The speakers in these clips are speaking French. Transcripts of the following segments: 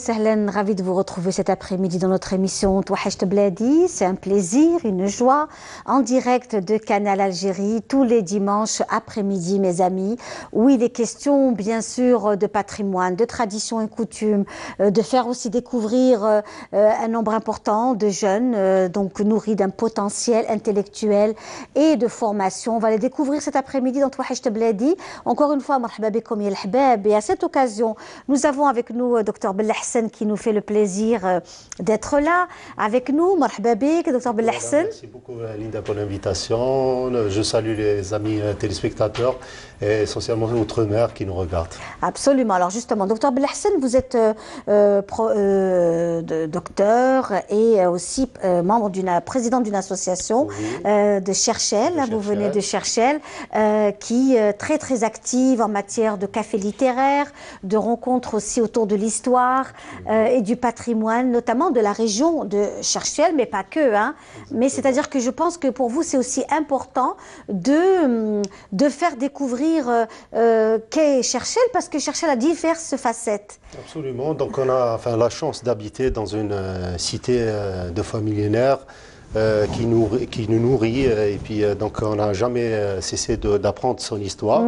Sahlan, ravi de vous retrouver cet après-midi dans notre émission Touachecht Bladi. C'est un plaisir, une joie, en direct de Canal Algérie, tous les dimanches après-midi, mes amis, où il est question, bien sûr, de patrimoine, de traditions et coutumes, de faire aussi découvrir un nombre important de jeunes, donc nourris d'un potentiel intellectuel et de formation. On va les découvrir cet après-midi dans Touachecht Bladi. Encore une fois, marhaba bikoum ya al-hbab. Et à cette occasion, nous avons avec nous Dr Belhassan qui nous fait le plaisir d'être là avec nous. Marhaba bik, Dr Belhassan. Merci beaucoup Linda pour l'invitation. Je salue les amis téléspectateurs et essentiellement outre-mer qui nous regardent. Absolument. Alors justement, Dr Belhassan, vous êtes docteur et aussi président d'une association de Cherchel. Vous venez de Cherchel, qui est très active en matière de café littéraire, de rencontres aussi autour de l'histoire et du patrimoine, notamment de la région de Cherchel, mais pas que. Hein. Mais c'est-à-dire que je pense que pour vous, c'est aussi important de faire découvrir qu'est Cherchel, parce que Cherchel a diverses facettes. Absolument. Donc on a la chance d'habiter dans une cité de foi millénaire qui nous nourrit et puis donc on n'a jamais cessé d'apprendre son histoire.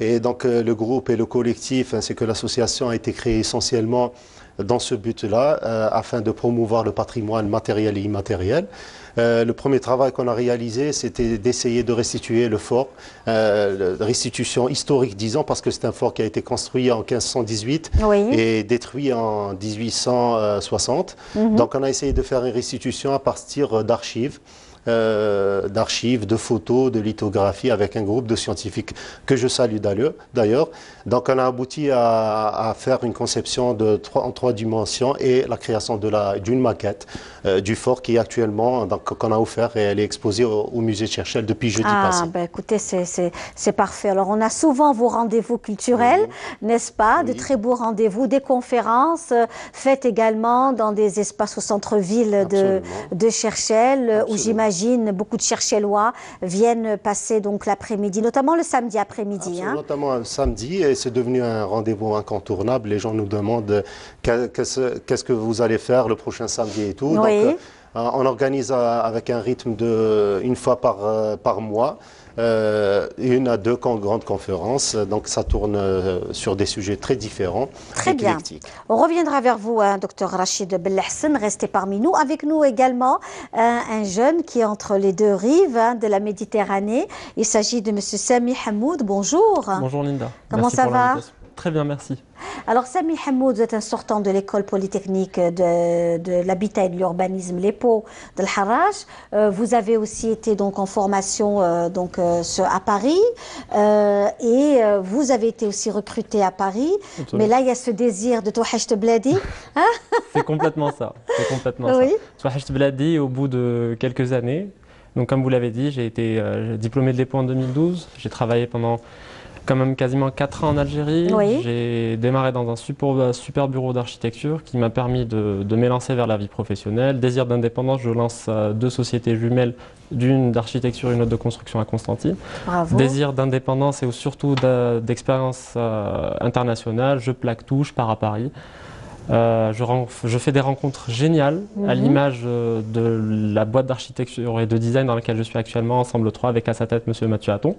Et donc le groupe et le collectif ainsi que l'association a été créé essentiellement dans ce but-là, afin de promouvoir le patrimoine matériel et immatériel. Le premier travail qu'on a réalisé, c'était d'essayer de restituer le fort, restitution historique, disons, parce que c'est un fort qui a été construit en 1518 et détruit en 1860. Donc on a essayé de faire une restitution à partir d'archives. De photos, de lithographies avec un groupe de scientifiques que je salue d'ailleurs. Donc on a abouti à faire une conception en trois dimensions et la création d'une maquette du fort qui est actuellement, qu'on a offert et elle est exposée au musée de Cherchel depuis jeudi passé. Ben écoutez, c'est parfait. Alors on a souvent vos rendez-vous culturels, n'est-ce pas? De très beaux rendez-vous, des conférences faites également dans des espaces au centre-ville de Cherchel, où j'imagine beaucoup de Cherchelois viennent passer donc l'après-midi, notamment le samedi après-midi. Hein. Notamment le samedi, et c'est devenu un rendez-vous incontournable. Les gens nous demandent qu'est-ce que vous allez faire le prochain samedi et tout. Donc, on organise avec un rythme de une fois par mois. Une à deux grandes conférences, donc ça tourne sur des sujets très différents. Très bien. On reviendra vers vous, Dr Rachid Belhassan, restez parmi nous. Avec nous également un jeune qui est entre les deux rives de la Méditerranée. Il s'agit de M. Sami Hamoud. Bonjour. Bonjour Linda. Comment ça va? Très bien, merci. Alors, Sami Hamoud, vous êtes un sortant de l'école polytechnique de l'habitat et de l'urbanisme, l'EPO de l'Harrach. Vous avez aussi été donc en formation à Paris et vous avez été aussi recruté à Paris. Absolument. Mais là, il y a ce désir de Touachecht Bladi. Hein? C'est complètement ça. C'est complètement ça. Touachecht Bladi, au bout de quelques années. Donc, comme vous l'avez dit, j'ai été diplômé de l'EPO en 2012. J'ai travaillé pendant quand même quasiment 4 ans en Algérie. J'ai démarré dans un super bureau d'architecture qui m'a permis de m'élancer vers la vie professionnelle. Désir d'indépendance, je lance 2 sociétés jumelles, d'une d'architecture et une autre de construction à Constantine. Bravo. Désir d'indépendance et surtout d'expérience internationale, je plaque tout, je pars à Paris. Je fais des rencontres géniales à l'image de la boîte d'architecture et de design dans laquelle je suis actuellement, Ensemble 3, avec à sa tête M. Mathieu Hatton,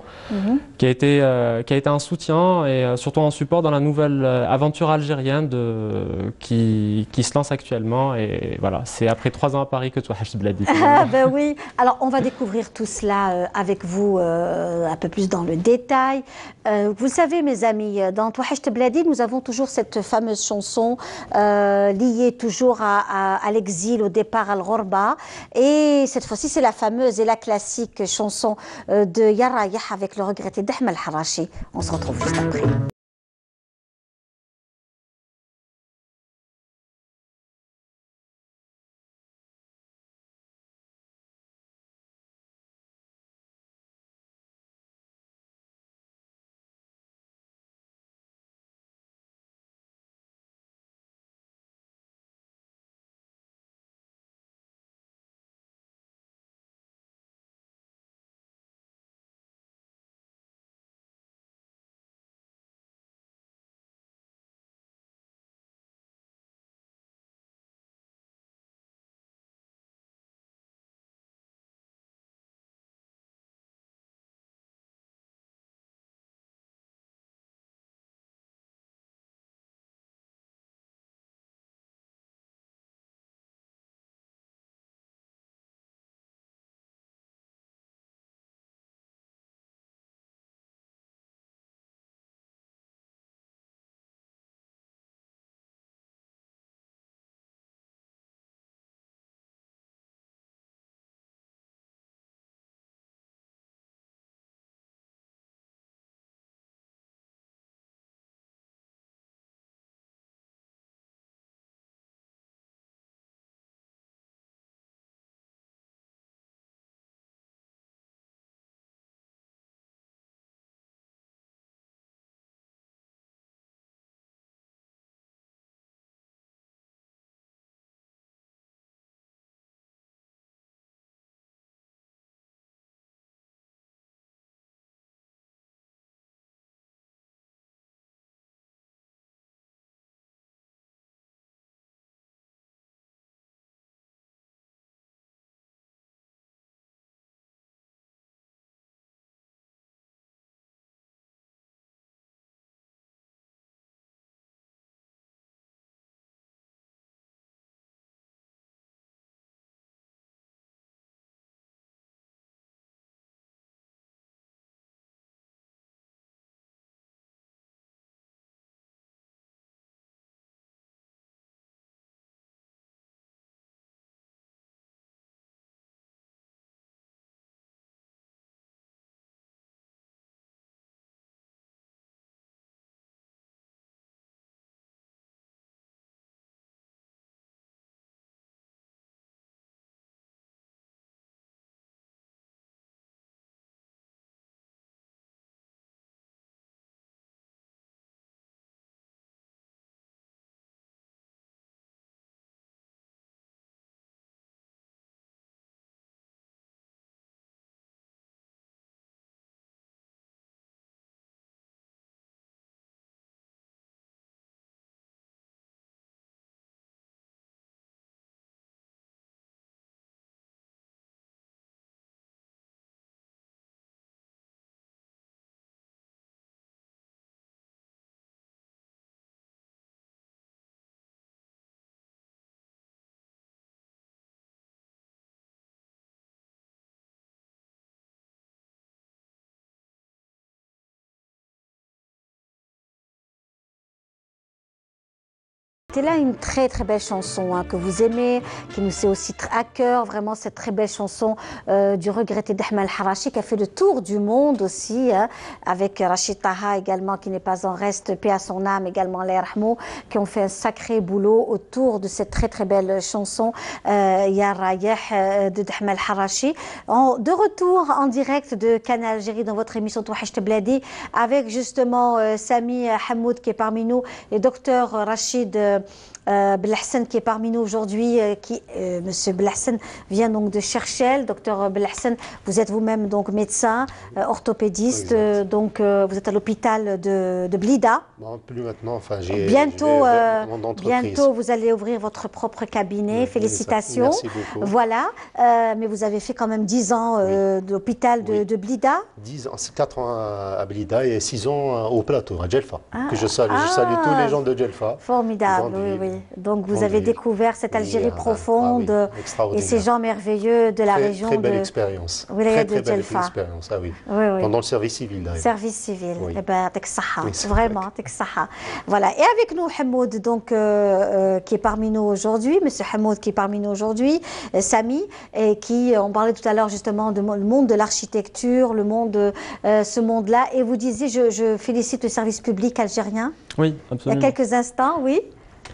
qui a été un soutien et surtout un support dans la nouvelle aventure algérienne qui se lance actuellement. Et voilà, c'est après 3 ans à Paris que Touachecht Bladi. Ben oui, alors on va découvrir tout cela avec vous un peu plus dans le détail. Vous savez, mes amis, dans Touachecht Bladi, nous avons toujours cette fameuse chanson liée toujours à l'exil, au départ à l'Ghorba. Et cette fois-ci, c'est la fameuse et la classique chanson de Yarayah avec le regretté Dahma Al-Harachi. On se retrouve juste après. là une très très belle chanson que vous aimez, qui nous est aussi à cœur, vraiment cette très belle chanson du regretté Dahma El-Harachi qui a fait le tour du monde aussi, avec Rachid Taha également qui n'est pas en reste, paix à son âme également, les Rahmou, qui ont fait un sacré boulot autour de cette très très belle chanson Ya Rayah de Dahma El-Harachi. De retour en direct de Canal Algérie dans votre émission Touhacht Bladi avec justement Sami Hamoud qui est parmi nous et docteur Rachid Belhassan qui est parmi nous aujourd'hui. Monsieur Belhassan vient donc de Cherchell. Docteur Belhassan, vous êtes vous-même donc médecin, orthopédiste, donc vous êtes à l'hôpital de Blida. Bon, plus maintenant, enfin bientôt vous allez ouvrir votre propre cabinet. Oui, félicitations. Merci beaucoup. Voilà, mais vous avez fait quand même 10 ans d'hôpital de Blida. 10 ans, 4 ans à Blida et 6 ans au plateau, à Djelfa. Que je salue tous les gens de Djelfa. Formidable, oui. Donc vous avez découvert cette Algérie profonde et ces gens merveilleux de la région très belle expérience. Très belle expérience, pendant le service civil d'ailleurs. Service civil, eh ben, vraiment, voilà. Et avec nous Hamoud, donc qui est parmi nous aujourd'hui, Monsieur Hamoud qui est parmi nous aujourd'hui, Sami, et qui, on parlait tout à l'heure justement du monde de l'architecture, le monde, ce monde-là, et vous disiez, je félicite le service public algérien. Oui, absolument. Il y a quelques instants, oui.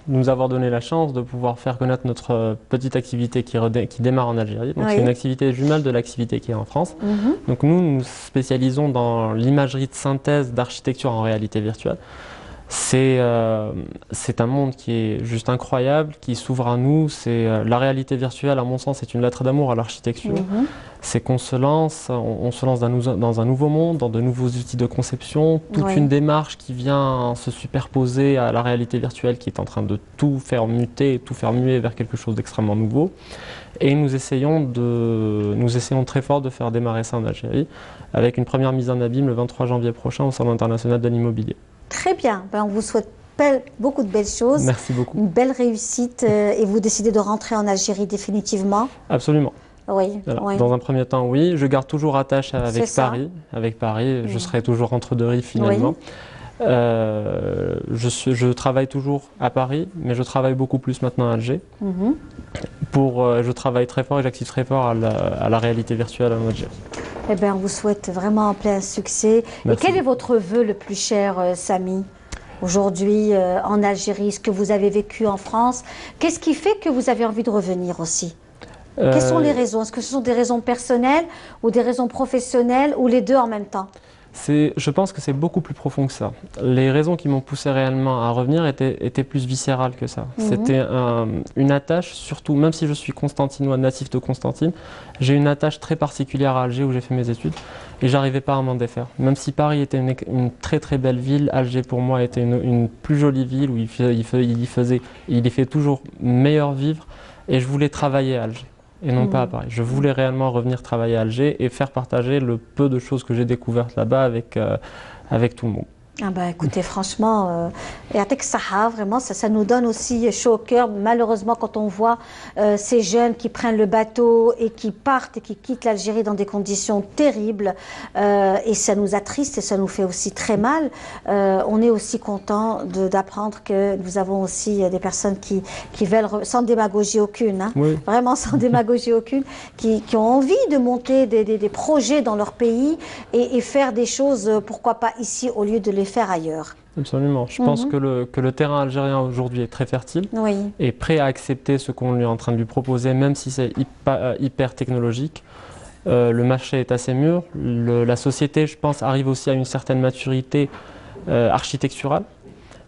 Nous avoir donné la chance de pouvoir faire connaître notre petite activité qui démarre en Algérie. Donc c'est une activité jumelle de l'activité qui est en France. Donc nous nous spécialisons dans l'imagerie de synthèse d'architecture en réalité virtuelle. C'est un monde qui est juste incroyable, qui s'ouvre à nous. La réalité virtuelle, à mon sens, c'est une lettre d'amour à l'architecture. C'est qu'on se lance, dans un nouveau monde, dans de nouveaux outils de conception, toute une démarche qui vient se superposer à la réalité virtuelle qui est en train de tout faire muter, tout faire muer vers quelque chose d'extrêmement nouveau. Et nous essayons très fort de faire démarrer ça en Algérie, avec une première mise en abîme le 23 janvier prochain au Salon international de l'immobilier. Très bien, on vous souhaite beaucoup de belles choses. Merci beaucoup. Une belle réussite et vous décidez de rentrer en Algérie définitivement? Absolument. Oui, Dans un premier temps, oui. Je garde toujours attache avec Paris. Avec Paris, je serai toujours entre deux rives finalement. Je travaille toujours à Paris, mais je travaille beaucoup plus maintenant à Alger. Je travaille très fort et j'active très fort à la réalité virtuelle en Algérie. Eh bien, on vous souhaite vraiment plein succès. Merci. Et quel est votre vœu le plus cher, Sami, aujourd'hui en Algérie, ce que vous avez vécu en France? Qu'est-ce qui fait que vous avez envie de revenir aussi? Quelles sont les raisons? Est-ce que ce sont des raisons personnelles ou des raisons professionnelles ou les deux en même temps? Je pense que c'est beaucoup plus profond que ça. Les raisons qui m'ont poussé réellement à revenir étaient plus viscérales que ça. C'était une attache, surtout, même si je suis constantinois, natif de Constantine, j'ai une attache très particulière à Alger où j'ai fait mes études et j'arrivais pas à m'en défaire. Même si Paris était une très très belle ville, Alger pour moi était une plus jolie ville où il y fait toujours meilleur vivre et je voulais travailler à Alger. Et non pas à Paris. Je voulais réellement revenir travailler à Alger et faire partager le peu de choses que j'ai découvertes là-bas avec tout le monde. Ah bah écoutez, franchement, et avec Saha, vraiment, ça nous donne aussi chaud au cœur. Malheureusement, quand on voit ces jeunes qui prennent le bateau et qui partent et qui quittent l'Algérie dans des conditions terribles, et ça nous attriste et ça nous fait aussi très mal. On est aussi content d'apprendre que nous avons aussi des personnes qui veulent, sans démagogie aucune, hein, vraiment sans démagogie aucune, qui ont envie de monter des projets dans leur pays et faire des choses, pourquoi pas ici, au lieu de les faire ailleurs. Absolument. Je pense que le terrain algérien aujourd'hui est très fertile et prêt à accepter ce qu'on est en train de lui proposer, même si c'est hyper technologique. Le marché est assez mûr. La société, je pense, arrive aussi à une certaine maturité architecturale.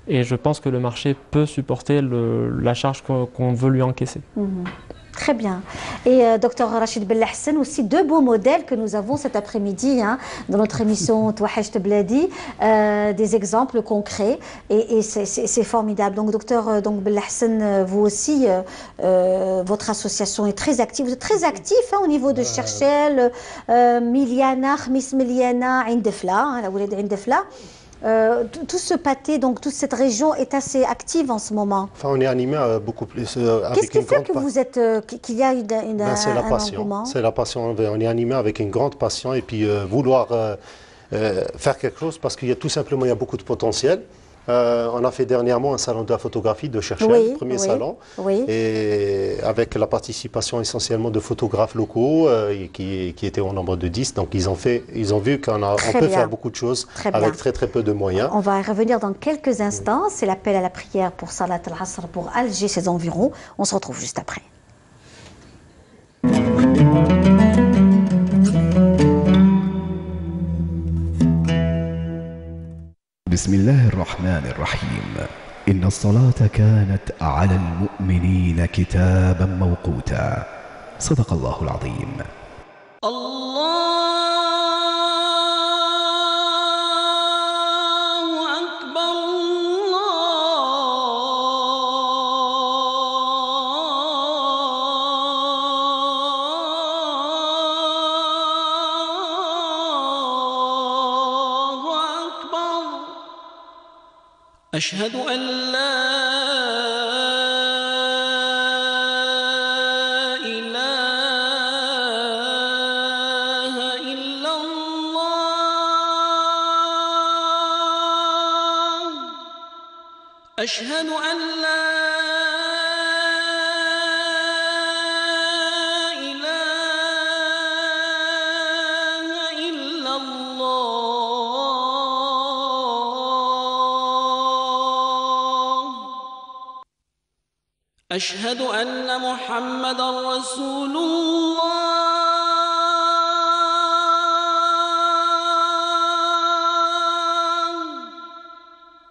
Et je pense que le marché peut supporter la charge qu'on veut lui encaisser. Très bien. Et docteur Rachid Belhassan, aussi deux beaux modèles que nous avons cet après-midi dans notre émission Touhacht Bladi, des exemples concrets et c'est formidable. Donc docteur Belhassan, vous aussi, votre association est très active. Vous êtes très actif au niveau de Cherchell, Miliana, Khmis Miliana, Indefla, la Ouled Indefla. Tout ce pâté, donc toute cette région est assez active en ce moment. Enfin, on est animé beaucoup plus. Qu'est-ce qui fait que vous êtes, qu'il y a c'est la passion. C'est la passion. On est animé avec une grande passion et puis vouloir faire quelque chose parce qu'il y a tout simplement beaucoup de potentiel. On a fait dernièrement un salon de la photographie de Cherchell, Oui, premier oui, salon, oui. et avec la participation essentiellement de photographes locaux qui étaient au nombre de 10. Donc ils ont vu on Très peut bien. faire beaucoup de choses Très avec bien. très très peu de moyens. On va y revenir dans quelques instants. C'est l'appel à la prière pour Salat al-Asr pour Alger, ses environs. On se retrouve juste après. بسم الله الرحمن الرحيم إن الصلاة كانت على المؤمنين كتابا موقوتا صدق الله العظيم الله أكبر الله أكبر أشهد أن لا إله إلا الله أشهد أن لا إله إلا الله أشهد أن محمدا رسول الله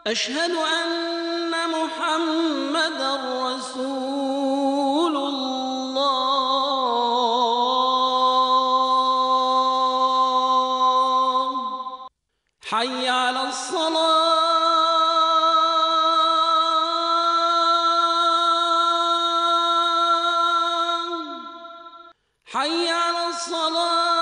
أشهد أن محمدا رسول الله حي على الصلاة حي على الصلاة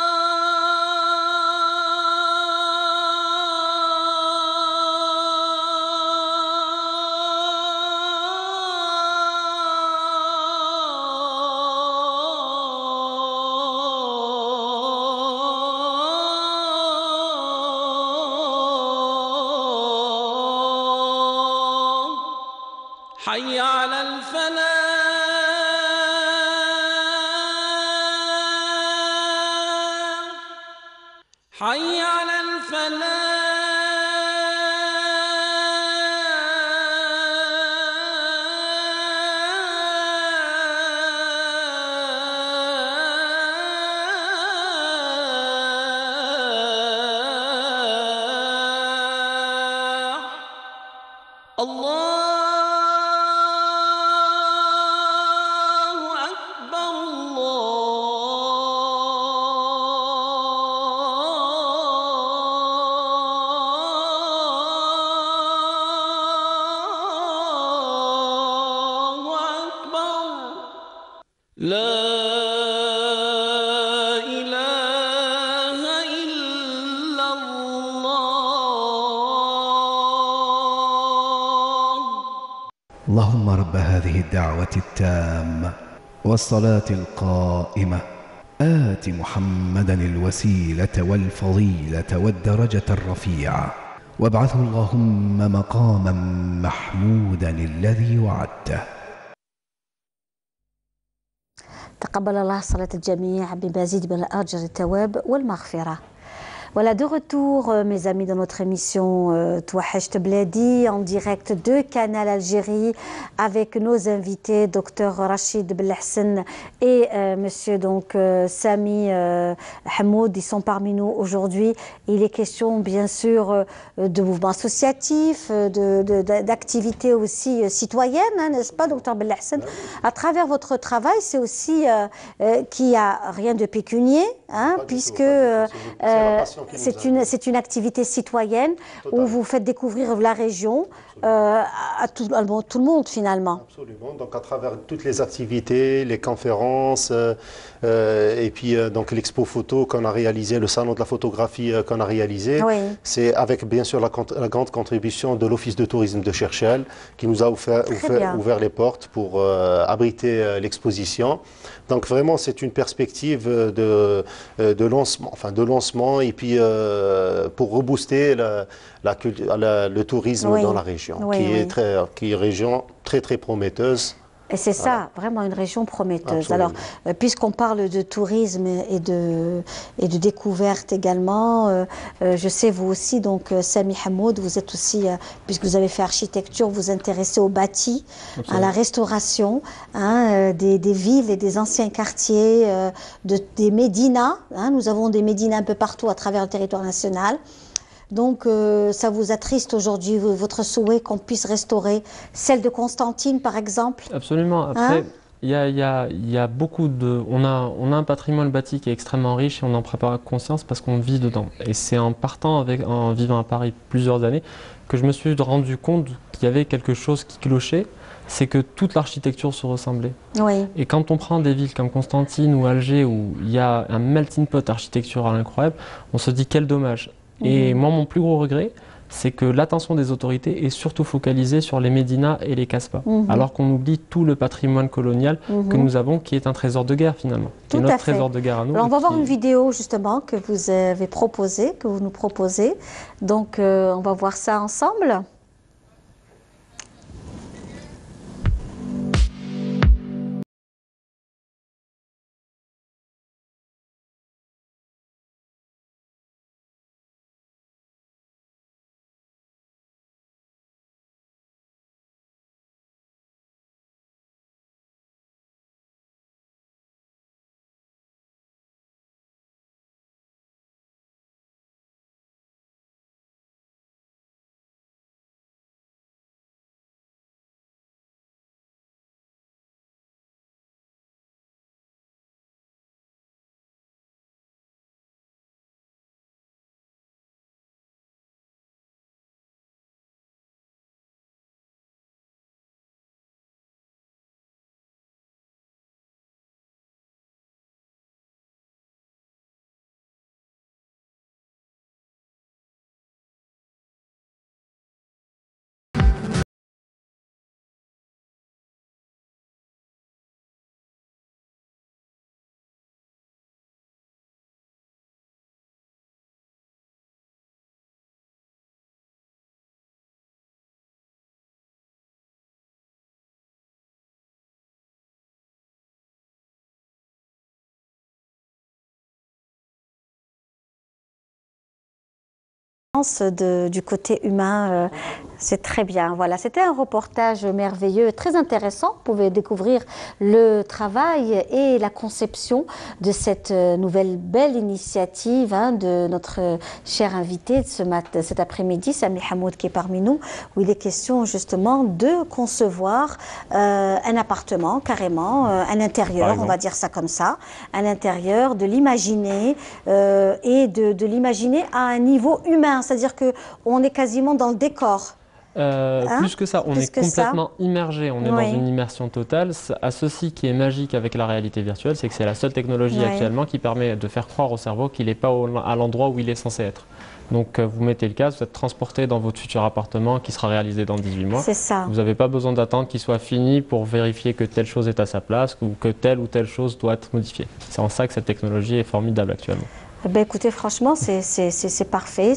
حي على الفلاح حي على الفلاح الله أكبر الله أكبر لا إله إلا الله اللهم رب هذه الدعوة التامة والصلاة القائمة آت محمدا الوسيلة والفضيلة والدرجة الرفيعة وابعثه اللهم مقاما محمودا الذي وعدته. تقبل الله صلاة الجميع بمزيد من الأجر الثواب والمغفرة. Voilà, de retour, mes amis, dans notre émission Touachecht Bladi, en direct de Canal Algérie, avec nos invités, Dr Rachid Belhassan et Monsieur donc Sami Hamoud. Ils sont parmi nous aujourd'hui. Il est question, bien sûr, de mouvements associatifs, d'activités aussi citoyennes, hein, n'est-ce pas, Dr Belhassan? À travers votre travail, c'est aussi qu'il n'y a rien de pécunier, hein, puisque c'est une activité citoyenne. Totalement. Où vous faites découvrir la région à tout le monde finalement. Absolument, donc à travers toutes les activités, les conférences et puis donc l'expo photo qu'on a réalisé, le salon de la photographie qu'on a réalisé, oui. C'est avec bien sûr la grande contribution de l'Office de tourisme de Cherchell qui nous a ouvert les portes pour abriter l'exposition. Donc vraiment c'est une perspective lancement et puis pour rebooster le tourisme dans la région, qui est une région très très prometteuse. Et c'est ça, vraiment une région prometteuse. Absolument. Alors, puisqu'on parle de tourisme et de découverte également, je sais vous aussi, donc Sami Hamoud, vous êtes aussi, puisque vous avez fait architecture, vous intéressez au bâti, à la restauration des villes et des anciens quartiers, des médinas. Nous avons des médinas un peu partout à travers le territoire national. Donc, ça vous attriste aujourd'hui, votre souhait qu'on puisse restaurer celle de Constantine, par exemple? Absolument. Après, il y a beaucoup de... On a un patrimoine bâti qui est extrêmement riche et on en prépare conscience parce qu'on vit dedans. Et c'est en vivant à Paris plusieurs années, que je me suis rendu compte qu'il y avait quelque chose qui clochait, c'est que toute l'architecture se ressemblait. Oui. Et quand on prend des villes comme Constantine ou Alger, où il y a un melting pot architectural incroyable, on se dit quel dommage. Et moi, mon plus gros regret, c'est que l'attention des autorités est surtout focalisée sur les médinas et les Casbahs, alors qu'on oublie tout le patrimoine colonial que nous avons, qui est un trésor de guerre finalement, qui est notre trésor de guerre à nous. Alors on va voir une vidéo justement que vous avez proposée, que vous nous proposez. Donc on va voir ça ensemble. Du côté humain, c'est très bien. Voilà, c'était un reportage merveilleux, très intéressant. Vous pouvez découvrir le travail et la conception de cette nouvelle belle initiative de notre cher invité de cet après-midi, Sami Hamoud, qui est parmi nous, où il est question justement de concevoir un appartement, carrément, un intérieur, on va dire ça comme ça, un intérieur, de l'imaginer et de l'imaginer à un niveau humain. C'est-à-dire qu'on est quasiment dans le décor. Plus que ça, on est complètement immergé, on est dans une immersion totale. À ceci qui est magique avec la réalité virtuelle, c'est que c'est la seule technologie actuellement qui permet de faire croire au cerveau qu'il n'est pas à l'endroit où il est censé être. Donc vous mettez le casque, vous êtes transporté dans votre futur appartement qui sera réalisé dans 18 mois. C'est ça. Vous n'avez pas besoin d'attendre qu'il soit fini pour vérifier que telle chose est à sa place ou que telle ou telle chose doit être modifiée. C'est en ça que cette technologie est formidable actuellement. Ben écoutez, franchement, c'est parfait.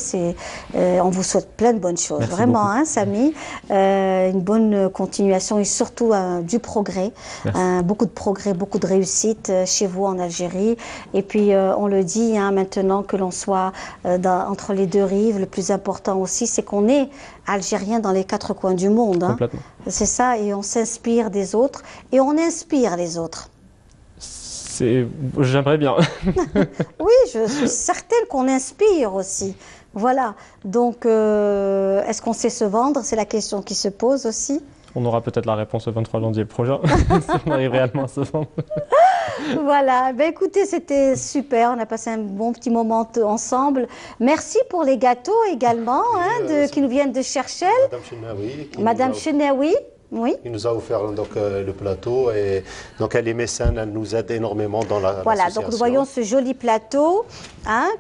On vous souhaite plein de bonnes choses. Merci vraiment, beaucoup. Sami. Une bonne continuation et surtout du progrès. Beaucoup de progrès, beaucoup de réussite chez vous en Algérie. Et puis, on le dit maintenant que l'on soit entre les deux rives, le plus important aussi, c'est qu'on est algérien dans les quatre coins du monde. Complètement. C'est ça, et on s'inspire des autres et on inspire les autres. J'aimerais bien. Oui, je suis certaine qu'on inspire aussi. Voilà. Donc, est-ce qu'on sait se vendre? C'est la question qui se pose aussi. On aura peut-être la réponse le 23 janvier prochain, si on arrive réellement à se vendre. Voilà. Ben, écoutez, c'était super. On a passé un bon petit moment ensemble. Merci pour les gâteaux également qui nous viennent de Cherchel. Madame Chenaoui. Madame Chenaoui. Oui. Il nous a offert donc, le plateau et donc elle est mécène, elle nous aide énormément dans la Voilà, donc nous voyons ce joli plateau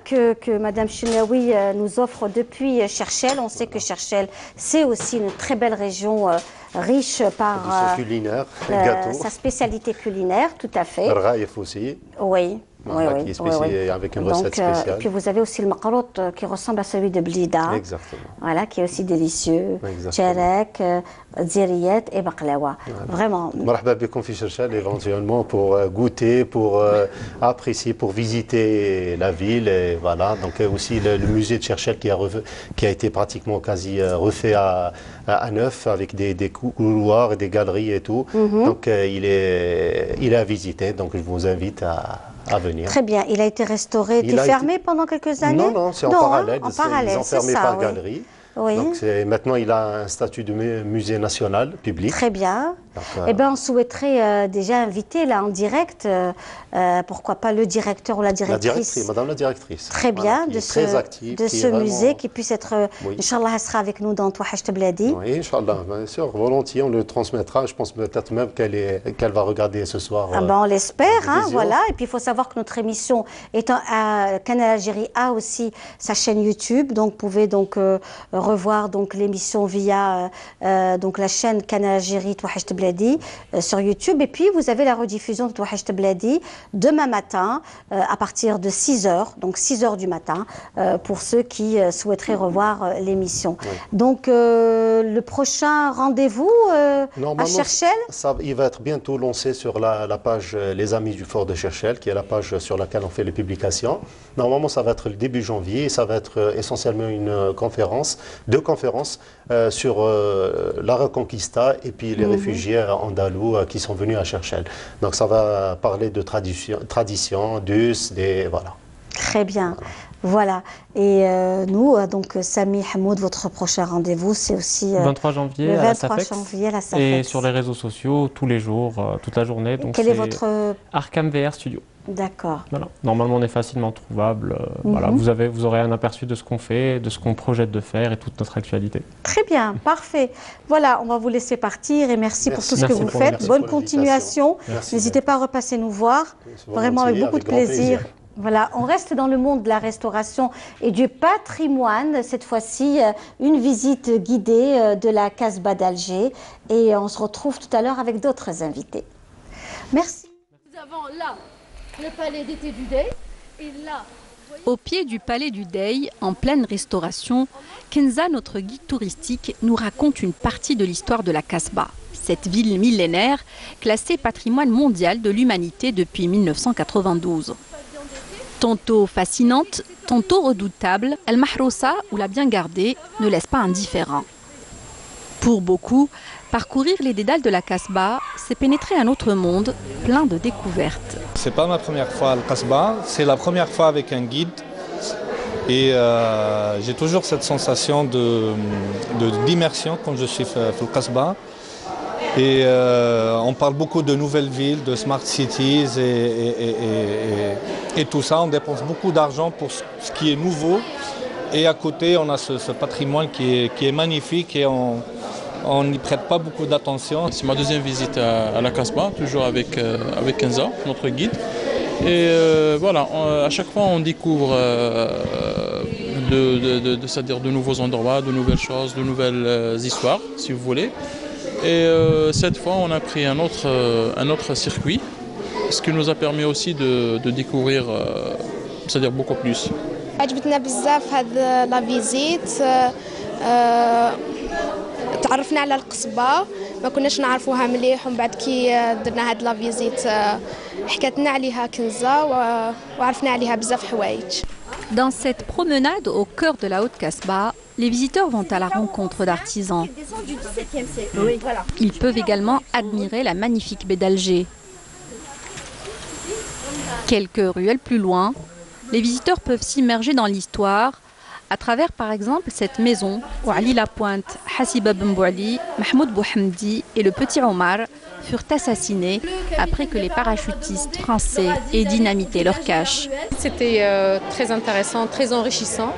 que Madame Chenaoui nous offre depuis Cherchel. On sait que Cherchel, c'est aussi une très belle région riche par culinaire, gâteau. sa spécialité culinaire, tout à fait. Raif aussi. Oui. Voilà, qui est spécial, avec une recette spéciale. Et puis vous avez aussi le maqrout qui ressemble à celui de Blida. Exactement. Voilà, qui est aussi délicieux. Exactement. Tcharek, ziriyat et baklawa. Vraiment. Marhaba bikoum fi Cherchel, éventuellement pour goûter, pour apprécier, pour visiter la ville. Et voilà. Donc aussi le musée de Cherchel qui a été pratiquement quasi refait à neuf avec des couloirs et des galeries et tout. Donc il est à visiter. Donc je vous invite à venir. Très bien. Il a été restauré, il était fermé pendant quelques années? Non, c'est en parallèle. En parallèle, ils ont fermé par galerie. Oui. Donc maintenant, il a un statut de musée national public. Très bien. Donc, eh bien, on souhaiterait déjà inviter là en direct, pourquoi pas le directeur ou la directrice. Madame la directrice. Très bien, voilà, très active, de ce musée qui puisse être, Inch'Allah, elle sera avec nous dans Touhacht Bladi. Oui, Inch'Allah, bien sûr, volontiers, on le transmettra. Je pense peut-être même qu'elle va regarder ce soir. On l'espère, hein, voilà. Et puis, il faut savoir que notre émission est à Canal Algérie a aussi sa chaîne YouTube. Donc, vous pouvez donc revoir donc l'émission via donc la chaîne Canal Algérie Touhacht Bladi sur YouTube. Et puis, vous avez la rediffusion de Touhacht Bladi demain matin à partir de 6h, donc 6h du matin, pour ceux qui souhaiteraient revoir l'émission. Oui. Donc, le prochain rendez-vous à Cherchel, il va être bientôt lancé sur la page Les Amis du Fort de Cherchel, qui est la page sur laquelle on fait les publications. Normalement, ça va être le début janvier et ça va être essentiellement deux conférences sur la Reconquista et puis les réfugiés andalous qui sont venus à Cherchel. Donc ça va parler de tradition, d'us, voilà. Très bien. Voilà. Et nous, donc Sami Hamoud, votre prochain rendez-vous, c'est aussi 23 janvier le 23 à la janvier à la Safex. Et sur les réseaux sociaux, tous les jours, toute la journée. Donc quel est votre... Arkham VR Studio. D'accord. Voilà. Normalement, on est facilement trouvable. Voilà. Vous aurez un aperçu de ce qu'on fait, de ce qu'on projette de faire et toute notre actualité. Très bien, parfait. Voilà, on va vous laisser partir et merci pour tout ce que vous faites. Bonne continuation. N'hésitez pas à repasser nous voir. Vraiment avec beaucoup de plaisir. Voilà, on reste dans le monde de la restauration et du patrimoine. Cette fois-ci, une visite guidée de la Casbah d'Alger. Et on se retrouve tout à l'heure avec d'autres invités. Merci. Nous avons là le palais d'été du Dey et là... Au pied du palais du Dey, en pleine restauration, Kenza, notre guide touristique, nous raconte une partie de l'histoire de la Casbah. Cette ville millénaire, classée patrimoine mondial de l'humanité depuis 1992. Tantôt fascinante, tantôt redoutable, El Mahroussa, ou la bien gardée, ne laisse pas indifférent. Pour beaucoup, parcourir les dédales de la Casbah, c'est pénétrer un autre monde plein de découvertes. C'est pas ma première fois à la Casbah, c'est la première fois avec un guide. Et j'ai toujours cette sensation d'immersion quand je suis à la Casbah. Et on parle beaucoup de nouvelles villes, de smart cities et tout ça. On dépense beaucoup d'argent pour ce qui est nouveau. Et à côté, on a ce patrimoine qui est magnifique et on n'y prête pas beaucoup d'attention. C'est ma deuxième visite à la Casbah, toujours avec Kenza, notre guide. Et voilà, à chaque fois on découvre c'est-à-dire de nouveaux endroits, de nouvelles choses, de nouvelles histoires, si vous voulez. Et cette fois, on a pris un autre circuit, ce qui nous a permis aussi de découvrir, c'est-à-dire beaucoup plus. عجبتنا بزاف هاد لا فيزيت تعرفنا على القصبة ما كناش نعرفوها مليح ومن بعد كي درنا هاد لا فيزيت حكاتنا عليها كنزة وعرفنا عليها بزاف حوايج. Dans cette promenade au cœur de la Haute-Casbah, les visiteurs vont à la rencontre d'artisans. Ils peuvent également admirer la magnifique baie d'Alger. Quelques ruelles plus loin, les visiteurs peuvent s'immerger dans l'histoire à travers par exemple cette maison où Ali Lapointe, Hassiba Ben Bouali, Mahmoud Bouhamdi et le petit Omar furent assassinés après que les parachutistes français aient dynamité leur cache. C'était très intéressant, très enrichissant.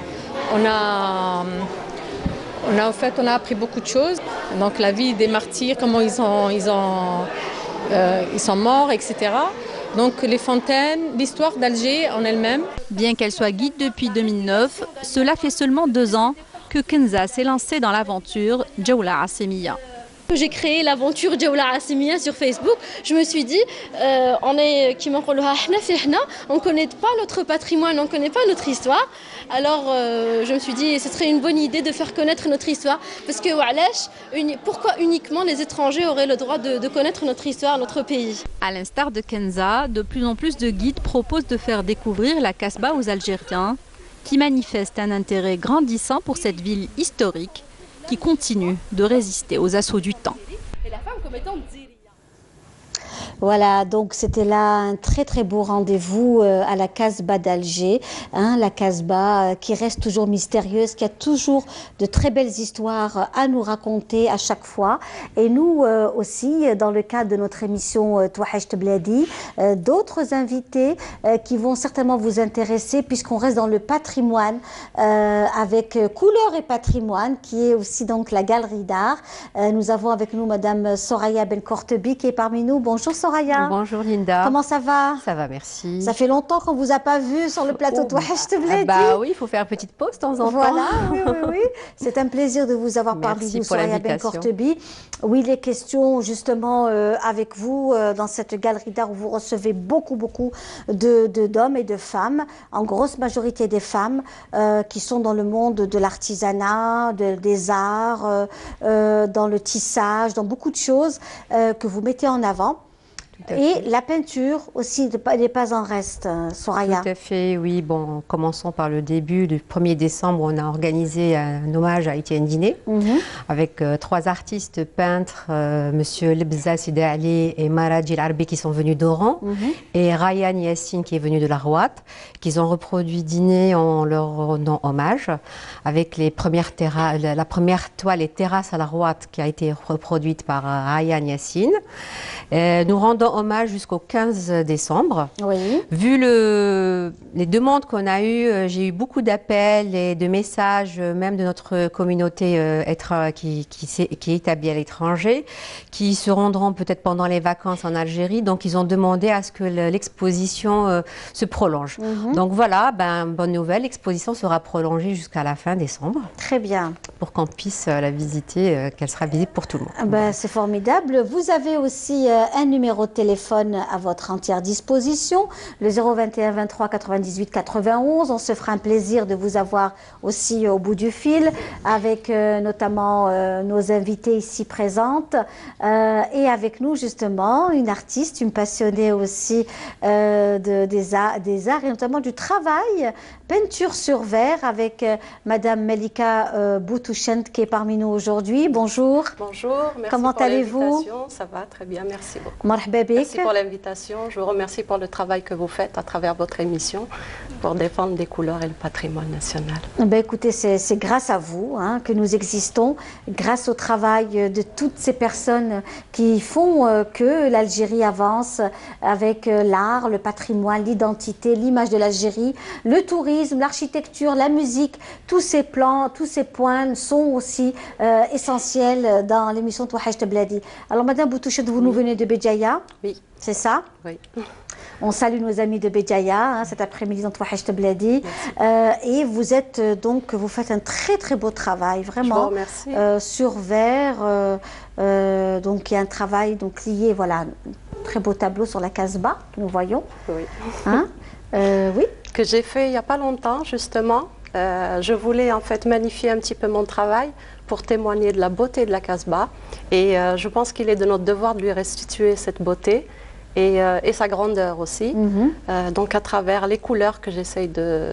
On a appris beaucoup de choses. Donc la vie des martyrs, comment ils sont morts, etc. Donc les fontaines, l'histoire d'Alger en elle-même. Bien qu'elle soit guide depuis 2009, cela fait seulement 2 ans que Kenza s'est lancée dans l'aventure Djaoula Assemiya. J'ai créé l'aventure Djaoula Assimia sur Facebook. Je me suis dit, on ne connaît pas notre patrimoine, on ne connaît pas notre histoire. Alors je me suis dit, ce serait une bonne idée de faire connaître notre histoire. Parce que pourquoi uniquement les étrangers auraient le droit de connaître notre histoire, notre pays? À l'instar de Kenza, de plus en plus de guides proposent de faire découvrir la Casbah aux Algériens, qui manifestent un intérêt grandissant pour cette ville historique qui continue de résister aux assauts du temps. Et la femme comme étant Voilà, donc c'était là un très très beau rendez-vous à la Casbah d'Alger, la Casbah qui reste toujours mystérieuse, qui a toujours de très belles histoires à nous raconter à chaque fois. Et nous aussi, dans le cadre de notre émission Touahecht Bladi, d'autres invités qui vont certainement vous intéresser puisqu'on reste dans le patrimoine avec Couleur et Patrimoine, qui est aussi donc la galerie d'art. Nous avons avec nous Madame Soraya Ben Kortebi qui est parmi nous. Bonjour Soraya. Bonjour Linda. Comment ça va? Ça va, merci. Ça fait longtemps qu'on ne vous a pas vu sur le plateau de Touahecht Bladi. Bah oui, il faut faire une petite pause de temps en temps. Voilà, oui. C'est un plaisir de vous avoir parmi nous, Soraya Ben Kortebi. Oui, les questions justement avec vous dans cette galerie d'art où vous recevez beaucoup d'hommes et de femmes, en grosse majorité des femmes qui sont dans le monde de l'artisanat, des arts, dans le tissage, dans beaucoup de choses que vous mettez en avant. Et la peinture aussi n'est pas en reste, Soraya. Tout à fait, oui. Bon, commençons par le début. Le 1er décembre, on a organisé un hommage à Étienne Diné avec 3 artistes peintres, Monsieur Lebza Sida Ali et Mara Djilarbi qui sont venus d'Oran et Ryan Yassine qui est venu de la Rouate, qu'ils ont reproduit Diné en leur rendant hommage avec la première toile et terrasse à la Rouate qui a été reproduite par Ryan Yassine. Nous rendons hommage jusqu'au 15 décembre. Oui. Vu les demandes qu'on a eues, j'ai eu beaucoup d'appels et de messages, même de notre communauté qui est établie à l'étranger, qui se rendront peut-être pendant les vacances en Algérie. Donc, ils ont demandé à ce que l'exposition se prolonge. Donc voilà, bonne nouvelle, l'exposition sera prolongée jusqu'à la fin décembre. Très bien. Pour qu'on puisse la visiter, qu'elle sera visible pour tout le monde. C'est formidable. Vous avez aussi un numéro de téléphone à votre entière disposition, le 021 23 98 91. On se fera un plaisir de vous avoir aussi au bout du fil, avec notamment nos invités ici présentes, et avec nous justement une artiste, une passionnée aussi des arts et notamment du travail, peinture sur verre, avec Madame Melika Boutouchent qui est parmi nous aujourd'hui. Bonjour. Bonjour, merci. Comment allez-vous? Ça va très bien, merci beaucoup. Marhaba bik. Merci pour l'invitation. Je vous remercie pour le travail que vous faites à travers votre émission pour défendre des couleurs et le patrimoine national. Écoutez, c'est grâce à vous que nous existons, grâce au travail de toutes ces personnes qui font que l'Algérie avance avec l'art, le patrimoine, l'identité, l'image de l'Algérie, le tourisme, l'architecture, la musique. Tous ces plans, tous ces points sont aussi essentiels dans l'émission Touahecht Bladi. Alors, Madame Boutouchent, vous nous venez de Béjaïa? Oui. C'est ça? Oui. On salue nos amis de Béjaïa cet après-midi dans Touahecht Bladi. Et vous êtes vous faites un très beau travail, vraiment. Je vous remercie. Sur verre. Donc, il y a un travail lié, voilà, un très beau tableau sur la Casbah que nous voyons. Oui. Oui. Que j'ai fait il n'y a pas longtemps, justement. Je voulais en fait magnifier un petit peu mon travail pour témoigner de la beauté de la Casbah. Et je pense qu'il est de notre devoir de lui restituer cette beauté et sa grandeur aussi. Donc à travers les couleurs que j'essaye de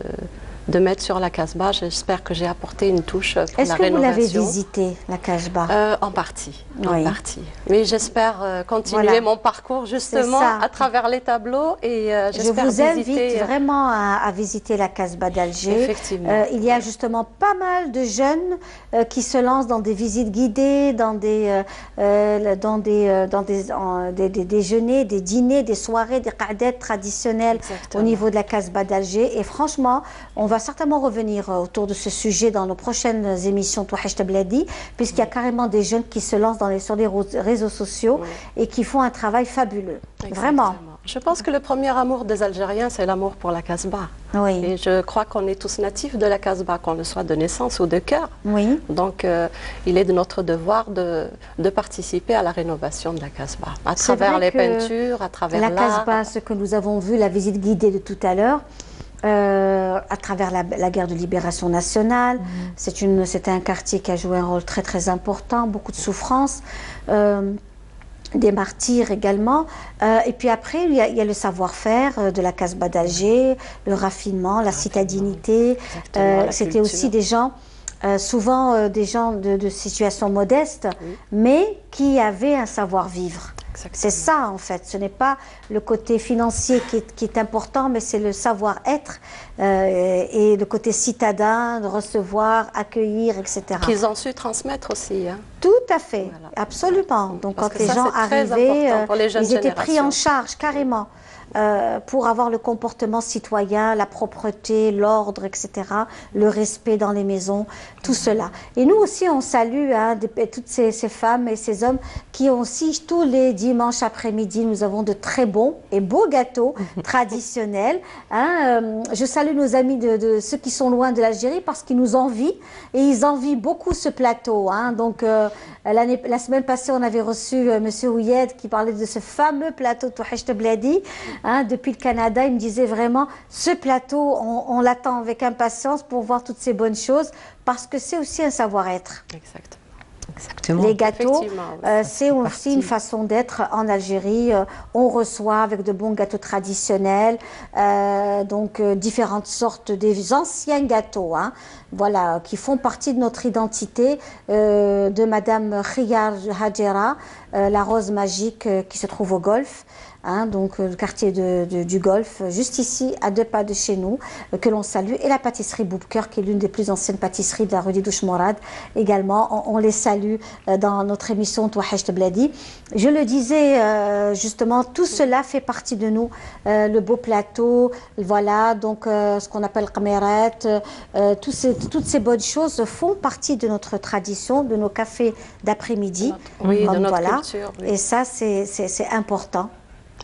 mettre sur la Casbah, j'espère que j'ai apporté une touche pour la rénovation. Est-ce que vous l'avez visité, la Casbah? En partie, en partie. Mais j'espère continuer mon parcours justement à travers les tableaux et j'espère visiter... Je vous invite vraiment à visiter la Casbah d'Alger. Effectivement. Il y a justement pas mal de jeunes qui se lancent dans des visites guidées, dans des déjeuners, des dîners, des soirées, des qa'adat traditionnelles au niveau de la Casbah d'Alger. Et franchement, on va certainement revenir autour de ce sujet dans nos prochaines émissions Touahecht Bladi, puisqu'il y a carrément des jeunes qui se lancent sur les réseaux sociaux et qui font un travail fabuleux. Vraiment. Je pense que le premier amour des Algériens, c'est l'amour pour la Casbah. Oui. Et je crois qu'on est tous natifs de la Casbah, qu'on le soit de naissance ou de cœur. Oui. Donc, il est de notre devoir de participer à la rénovation de la Casbah, à C'est travers vrai les que peintures, à travers la l'art. Casbah, ce que nous avons vu, la visite guidée de tout à l'heure, à travers la guerre de libération nationale, c'est un quartier qui a joué un rôle très très important, beaucoup de souffrances. Des martyrs également. Et puis après, il y a le savoir-faire de la Casbah d'Alger, le raffinement, la citadinité. C'était aussi des gens, souvent des gens de situation modeste, mais qui avaient un savoir-vivre. C'est ça en fait, ce n'est pas le côté financier qui est important, mais c'est le savoir-être et le côté citadin, de recevoir, accueillir, etc. Qu'ils ont su transmettre aussi. Hein. Tout à fait, absolument. Donc Parce quand que les ça, gens c'est très arrivaient, important pour les jeunes ils étaient pris en générations. charge carrément. Pour avoir le comportement citoyen, la propreté, l'ordre, etc., le respect dans les maisons, tout cela. Et nous aussi, on salue toutes ces femmes et ces hommes qui ont aussi, tous les dimanches après-midi, nous avons de très bons et beaux gâteaux traditionnels. Je salue nos amis de ceux qui sont loin de l'Algérie parce qu'ils nous envient et ils envient beaucoup ce plateau. Donc, la semaine passée, on avait reçu Monsieur Ouyed qui parlait de ce fameux plateau Touhecht Bladi. Depuis le Canada, il me disait vraiment, ce plateau, on l'attend avec impatience pour voir toutes ces bonnes choses, parce que c'est aussi un savoir-être. Exactement. Les gâteaux, Effectivement, c'est aussi une façon d'être en Algérie. On reçoit avec de bons gâteaux traditionnels, différentes sortes des anciens gâteaux, voilà, qui font partie de notre identité, de Madame Khiyar Hajera, la rose magique qui se trouve au Golfe. Donc le quartier du Golfe, juste ici, à 2 pas de chez nous, que l'on salue, et la pâtisserie Boubker, qui est l'une des plus anciennes pâtisseries de la rue des Douches Morad, également, on les salue dans notre émission Touhecht Bladi. Je le disais, justement, tout cela fait partie de nous, le beau plateau, voilà, donc ce qu'on appelle Qamirat, toutes ces bonnes choses font partie de notre tradition, de nos cafés d'après-midi. Oui, de notre voilà. culture. Oui. Et ça, c'est important.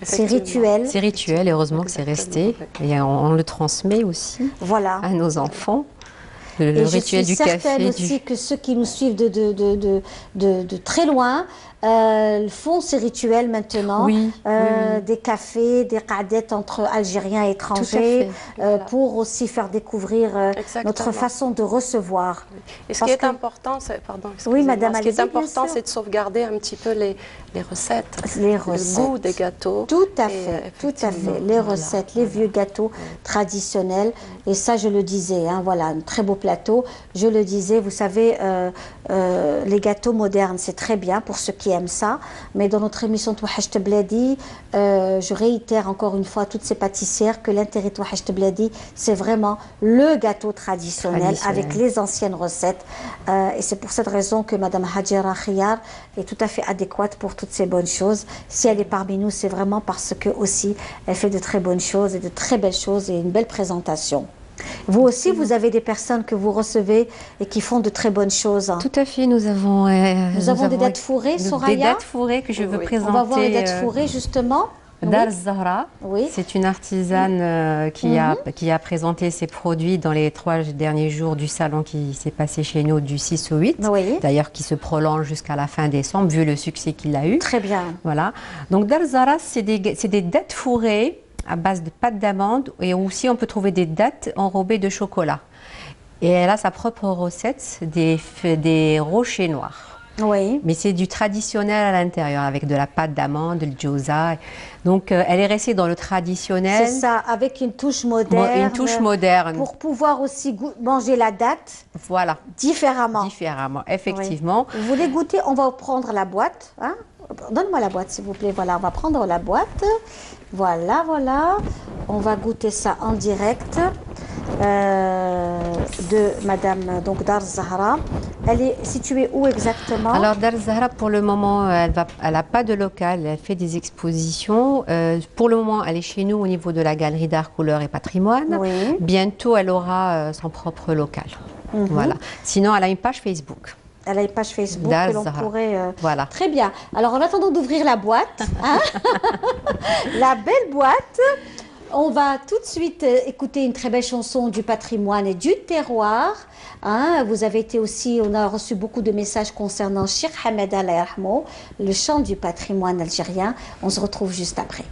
C'est rituel. C'est rituel, heureusement que c'est resté. Et on le transmet aussi à nos enfants. Le rituel du café. Je suis certaine aussi que ceux qui nous suivent de très loin font ces rituels maintenant, des cafés, des qadettes entre Algériens et étrangers, pour aussi faire découvrir notre façon de recevoir. Et ce qui est important, c'est, oui, madame, ce qui est important, c'est de sauvegarder un petit peu les recettes, le goût des gâteaux. Tout à fait, les recettes, les vieux gâteaux traditionnels. Et ça, je le disais, voilà, un très beau plateau. Je le disais, vous savez, les gâteaux modernes, c'est très bien pour ceux qui aiment ça. Mais dans notre émission Touhecht Bladi, je réitère encore une fois à toutes ces pâtissières que l'intérêt de Touhecht Bladi, c'est vraiment le gâteau traditionnel avec les anciennes recettes. Et c'est pour cette raison que Madame Hajera Khiyar est tout à fait adéquate pour toutes ces bonnes choses. Si elle est parmi nous, c'est vraiment parce que aussi elle fait de très bonnes choses et de très belles choses et une belle présentation. Vous aussi, vous avez des personnes que vous recevez et qui font de très bonnes choses. Tout à fait, nous avons des dates fourrées, Soraya. Des dates fourrées que je veux présenter. On va voir les dates fourrées, justement. Dar Zahra, c'est une artisane qui a présenté ses produits dans les 3 derniers jours du salon qui s'est passé chez nous du 6 au 8. D'ailleurs, qui se prolonge jusqu'à la fin décembre, vu le succès qu'il a eu. Très bien. Voilà. Donc, Dar Zahra, c'est des dates fourrées à base de pâte d'amande, et aussi on peut trouver des dattes enrobées de chocolat. Et elle a sa propre recette, des rochers noirs. Oui. Mais c'est du traditionnel à l'intérieur, avec de la pâte d'amande, le gyoza. Donc elle est restée dans le traditionnel. C'est ça, avec une touche moderne. Une touche moderne. Pour pouvoir aussi manger la date. Voilà. Différemment. Différemment, effectivement. Oui. Vous voulez goûter? On va prendre la boîte. Donne-moi la boîte, s'il vous plaît. Voilà, on va prendre la boîte. Voilà, voilà. On va goûter ça en direct de Madame Dar Zahra. Elle est située où exactement? Alors Dar Zahra, pour le moment, elle n'a pas de local. Elle fait des expositions. Pour le moment, elle est chez nous au niveau de la galerie d'art, couleur et patrimoine. Bientôt, elle aura son propre local. Voilà. Sinon, elle a une page Facebook. Elle a une page Facebook Dar que l'on Zahra. pourrait... Voilà. Très bien. Alors, en attendant d'ouvrir la boîte, hein, la belle boîte, on va tout de suite écouter une très belle chanson du patrimoine et du terroir. Hein. Vous avez été aussi, on a reçu beaucoup de messages concernant Cheikh Hamad Allah yarhamou, le chant du patrimoine algérien. On se retrouve juste après.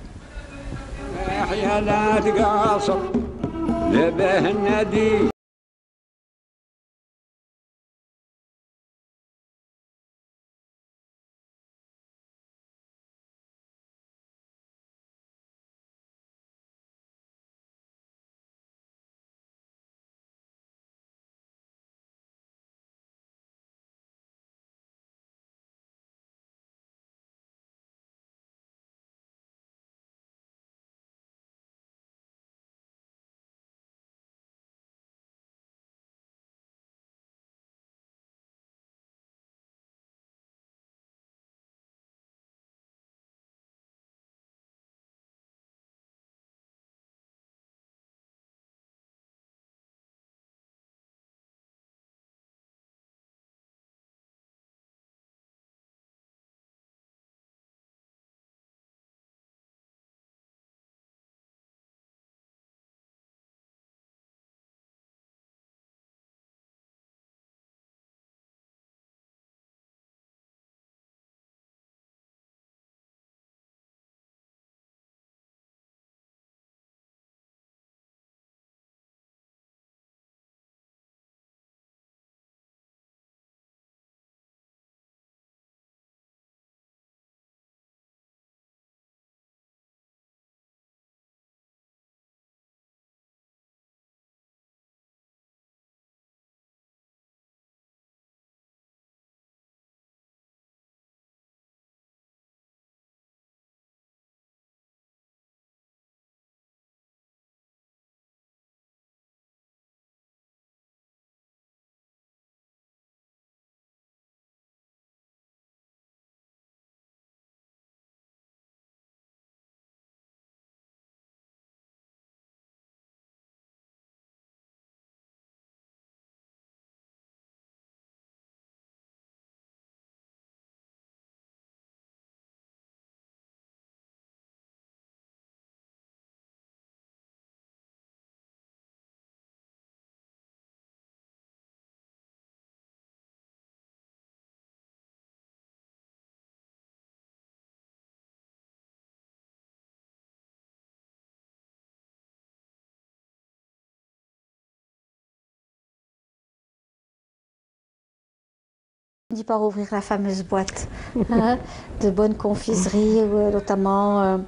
On dit par ouvrir la fameuse boîte hein, de bonnes confiseries, notamment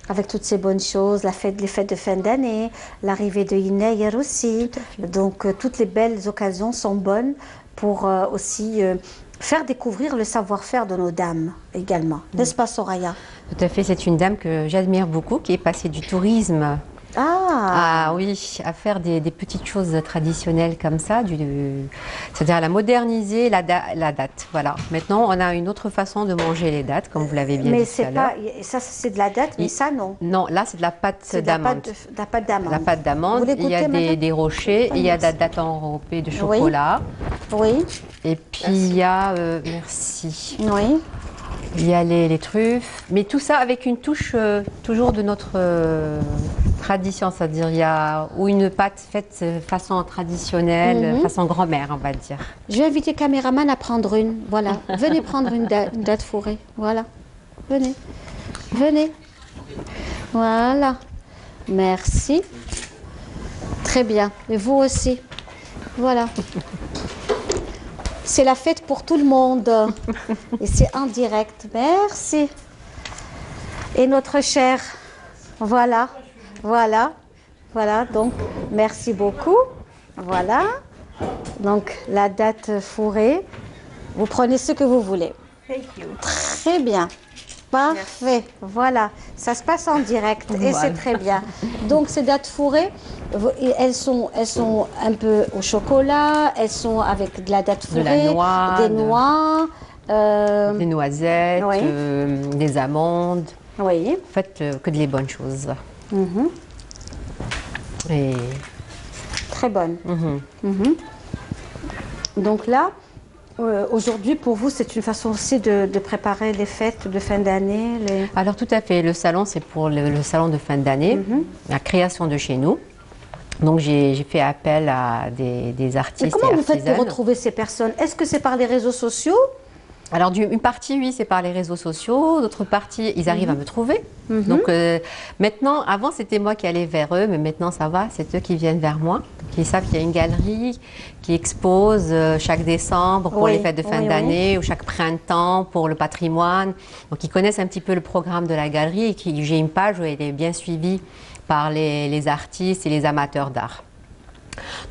avec toutes ces bonnes choses, les fêtes de fin d'année, l'arrivée de Yinaïr aussi. Donc toutes les belles occasions sont bonnes pour aussi faire découvrir le savoir-faire de nos dames également. N'est-ce pas, Soraya? Tout à fait, c'est une dame que j'admire beaucoup, qui est passée du tourisme oui, à faire des petites choses traditionnelles comme ça, c'est-à-dire à la moderniser la date. Voilà. Maintenant, on a une autre façon de manger les dattes, comme vous l'avez bien dit tout à l'heure. Mais ça, c'est de la date, mais ça, non. Non, là, c'est de la pâte d'amande. La pâte d'amande. La pâte d'amande, il y a des rochers, il y a de la date enrobée de chocolat. Oui. Et puis, il y a... merci. Oui. Il y a les truffes, mais tout ça avec une touche toujours de notre tradition, c'est-à-dire il y a ou une pâte faite façon traditionnelle, façon grand-mère, on va dire. Je vais inviter le caméraman à prendre une, voilà. Venez prendre une date fourrée, voilà. Venez, venez. Voilà. Merci. Très bien. Et vous aussi. Voilà. C'est la fête pour tout le monde. Et c'est en direct. Merci. Et notre cher, voilà, voilà, voilà. Donc, merci beaucoup. Voilà. Donc, la date fourrée. Vous prenez ce que vous voulez. Très bien. Parfait. Voilà. Ça se passe en direct et c'est très bien. Donc, ces dates fourrées, elles sont un peu au chocolat, elles sont avec de la date fourrée, des noix, des noisettes, des amandes. Oui. En fait, que des bonnes choses. Et... Très bonne. Donc là, Aujourd'hui, pour vous, c'est une façon aussi de préparer les fêtes de fin d'année. Alors tout à fait, le salon, c'est pour le salon de fin d'année, la création de chez nous. Donc j'ai fait appel à des artistes. Et comment et vous faites pour artisanes. retrouver ces personnes? Est-ce que c'est par les réseaux sociaux? Alors une partie, oui, c'est par les réseaux sociaux. D'autre partie, ils arrivent à me trouver. Donc maintenant, avant c'était moi qui allais vers eux, mais maintenant ça va, c'est eux qui viennent vers moi. Ils savent qu'il y a une galerie qui expose chaque décembre pour les fêtes de fin d'année ou chaque printemps pour le patrimoine. Donc ils connaissent un petit peu le programme de la galerie et j'ai une page où elle est bien suivie par les artistes et les amateurs d'art.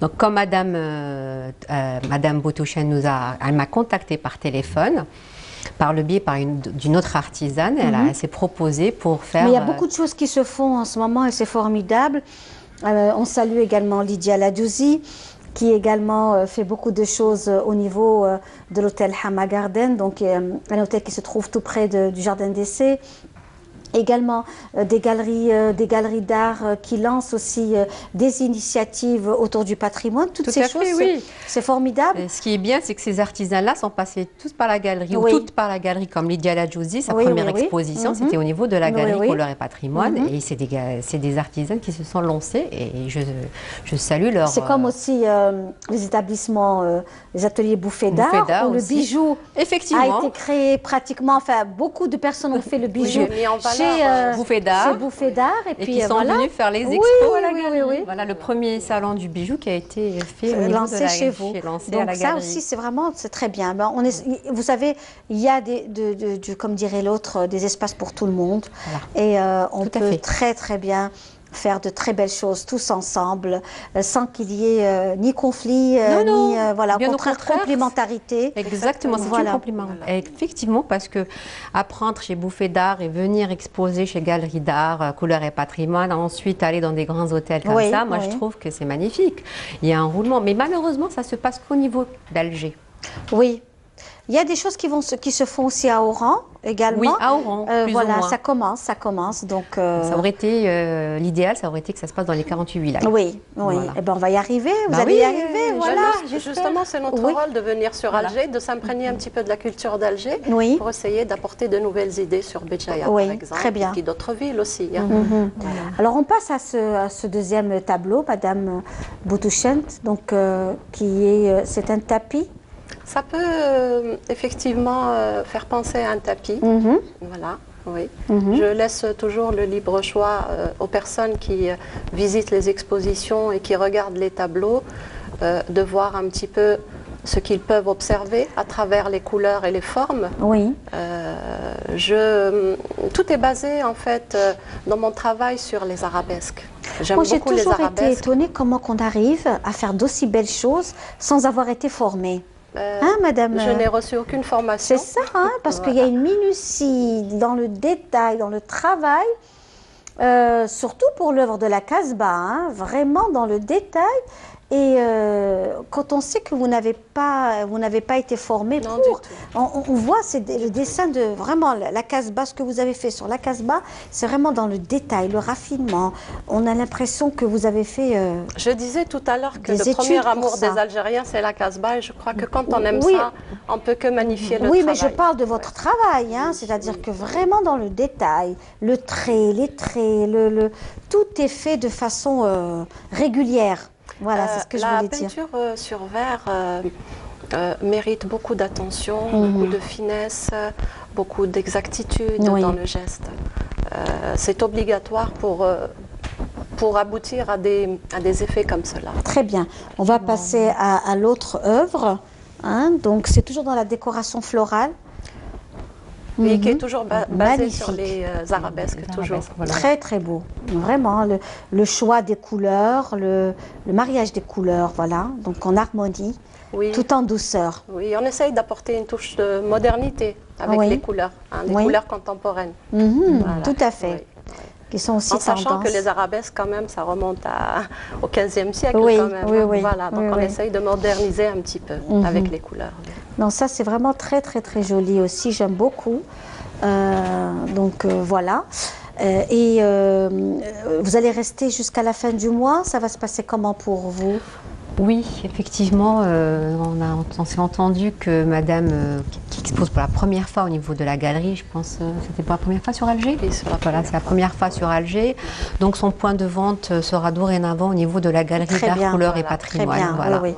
Donc comme Madame Boutouchen elle m'a contactée par téléphone, par le biais d'une autre artisane, elle s'est proposée pour faire... Mais il y a beaucoup de choses qui se font en ce moment et c'est formidable. On salue également Lydia Ladouzi, qui également fait beaucoup de choses au niveau de l'hôtel Hama Garden, donc un hôtel qui se trouve tout près du jardin d'essai. Également des galeries d'art qui lancent aussi des initiatives autour du patrimoine. Toutes ces choses, c'est formidable. Ce qui est bien, c'est que ces artisans-là sont passés tous par la galerie, ou toutes par la galerie, comme Lydia Ladjouzi, sa première exposition, c'était au niveau de la galerie Couleurs et Patrimoine. Et c'est des artisans qui se sont lancés et je salue leur... C'est comme aussi les établissements, les ateliers Bouffées d'art, où le bijou a été créé pratiquement, enfin beaucoup de personnes ont fait le bijou. Bouffées d'art et puis qui sont venus faire les expos à la galerie. Voilà le premier salon du bijou qui a été fait au niveau de la chez vous. Donc ça aussi c'est très bien. Vous savez, il y a comme dirait l'autre, des espaces pour tout le monde et on peut très très bien faire de très belles choses tous ensemble, sans qu'il y ait ni conflit, ni au contraire complémentarité. Exactement, c'est un compliment. Effectivement, parce que apprendre chez Bouffées d'art et venir exposer chez Galerie d'art, Couleurs et Patrimoine, ensuite aller dans des grands hôtels comme ça, moi je trouve que c'est magnifique. Il y a un roulement, mais malheureusement ça se passe qu'au niveau d'Alger. Oui. Il y a des choses qui se font aussi à Oran également. Oui, à Oran. Voilà, ça commence. Donc, ça aurait été l'idéal, ça aurait été que ça se passe dans les 48 villages. Oui. Voilà. Eh ben, on va y arriver. Vous allez y arriver. Voilà. Justement, c'est notre rôle de venir sur Alger, de s'imprégner un petit peu de la culture d'Alger pour essayer d'apporter de nouvelles idées sur Béjaïa, par exemple. Très bien. Et puis d'autres villes aussi. Alors, on passe à ce deuxième tableau, Madame Boutouchen, donc c'est un tapis. Ça peut effectivement faire penser à un tapis. Voilà, oui. Je laisse toujours le libre choix aux personnes qui visitent les expositions et qui regardent les tableaux de voir un petit peu ce qu'ils peuvent observer à travers les couleurs et les formes. Oui. Tout est basé en fait dans mon travail sur les arabesques. J'aime beaucoup les arabesques. J'ai toujours été étonnée comment on arrive à faire d'aussi belles choses sans avoir été formée. Madame, je n'ai reçu aucune formation. C'est ça, parce qu'il y a une minutie dans le détail, dans le travail, surtout pour l'œuvre de la Casbah, vraiment dans le détail. Et quand on sait que vous n'avez pas été formé pour, on voit le dessin de vraiment la Casbah, ce que vous avez fait sur la Casbah, c'est vraiment dans le détail, le raffinement. On a l'impression que vous avez fait. Je disais tout à l'heure que le premier amour des Algériens, c'est la Casbah, et je crois que quand on aime ça, on peut que magnifier le travail. Oui, mais je parle de votre travail, c'est-à-dire que vraiment dans le détail, le trait, les traits, tout est fait de façon régulière. Voilà, c'est ce que je voulais dire. La peinture sur verre mérite beaucoup d'attention, beaucoup de finesse, beaucoup d'exactitude dans le geste. C'est obligatoire pour aboutir à des effets comme cela. Très bien. On va passer à l'autre œuvre. Donc, c'est toujours dans la décoration florale. Oui, qui est toujours basé sur les arabesques, toujours. Voilà. Très très beau, vraiment le choix des couleurs, le mariage des couleurs, voilà, donc en harmonie, tout en douceur. Oui, on essaye d'apporter une touche de modernité avec les couleurs, des couleurs contemporaines. Voilà. Tout à fait. Qui sont aussi en sachant que les arabesques, quand même, ça remonte au XVe siècle, quand même. Voilà, donc on essaye de moderniser un petit peu avec les couleurs. Non, ça c'est vraiment très très très joli aussi, j'aime beaucoup. Donc voilà. Et vous allez rester jusqu'à la fin du mois, ça va se passer comment pour vous? Oui, effectivement, on s'est entendu que Madame, qui expose pour la première fois au niveau de la galerie, je pense, c'était pour la première fois sur Alger. Voilà, c'est la première fois sur Alger. Donc son point de vente sera dorénavant au niveau de la galerie d'art, couleur et patrimoine. Très bien, voilà. oui,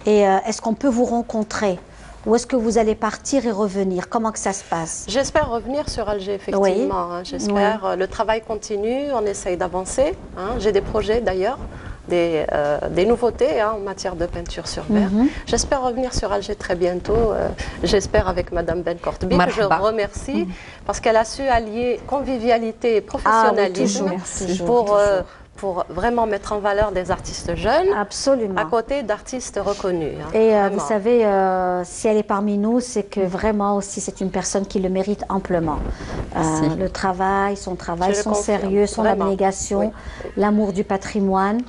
oui. Et est-ce qu'on peut vous rencontrer? Ou est-ce que vous allez partir et revenir? Comment que ça se passe? J'espère revenir sur Alger, effectivement. Oui. Hein, j'espère. Oui. Le travail continue, on essaye d'avancer. Hein. J'ai des projets d'ailleurs, des nouveautés hein, en matière de peinture sur mer. J'espère revenir sur Alger très bientôt. J'espère avec Madame Ben Kortbi, que je remercie, parce qu'elle a su allier convivialité et professionnalisme pour vraiment mettre en valeur des artistes jeunes. Absolument. À côté d'artistes reconnus. Hein, et vous savez, si elle est parmi nous, c'est que vraiment aussi c'est une personne qui le mérite amplement. Le travail, son sérieux, son abnégation, l'amour du patrimoine.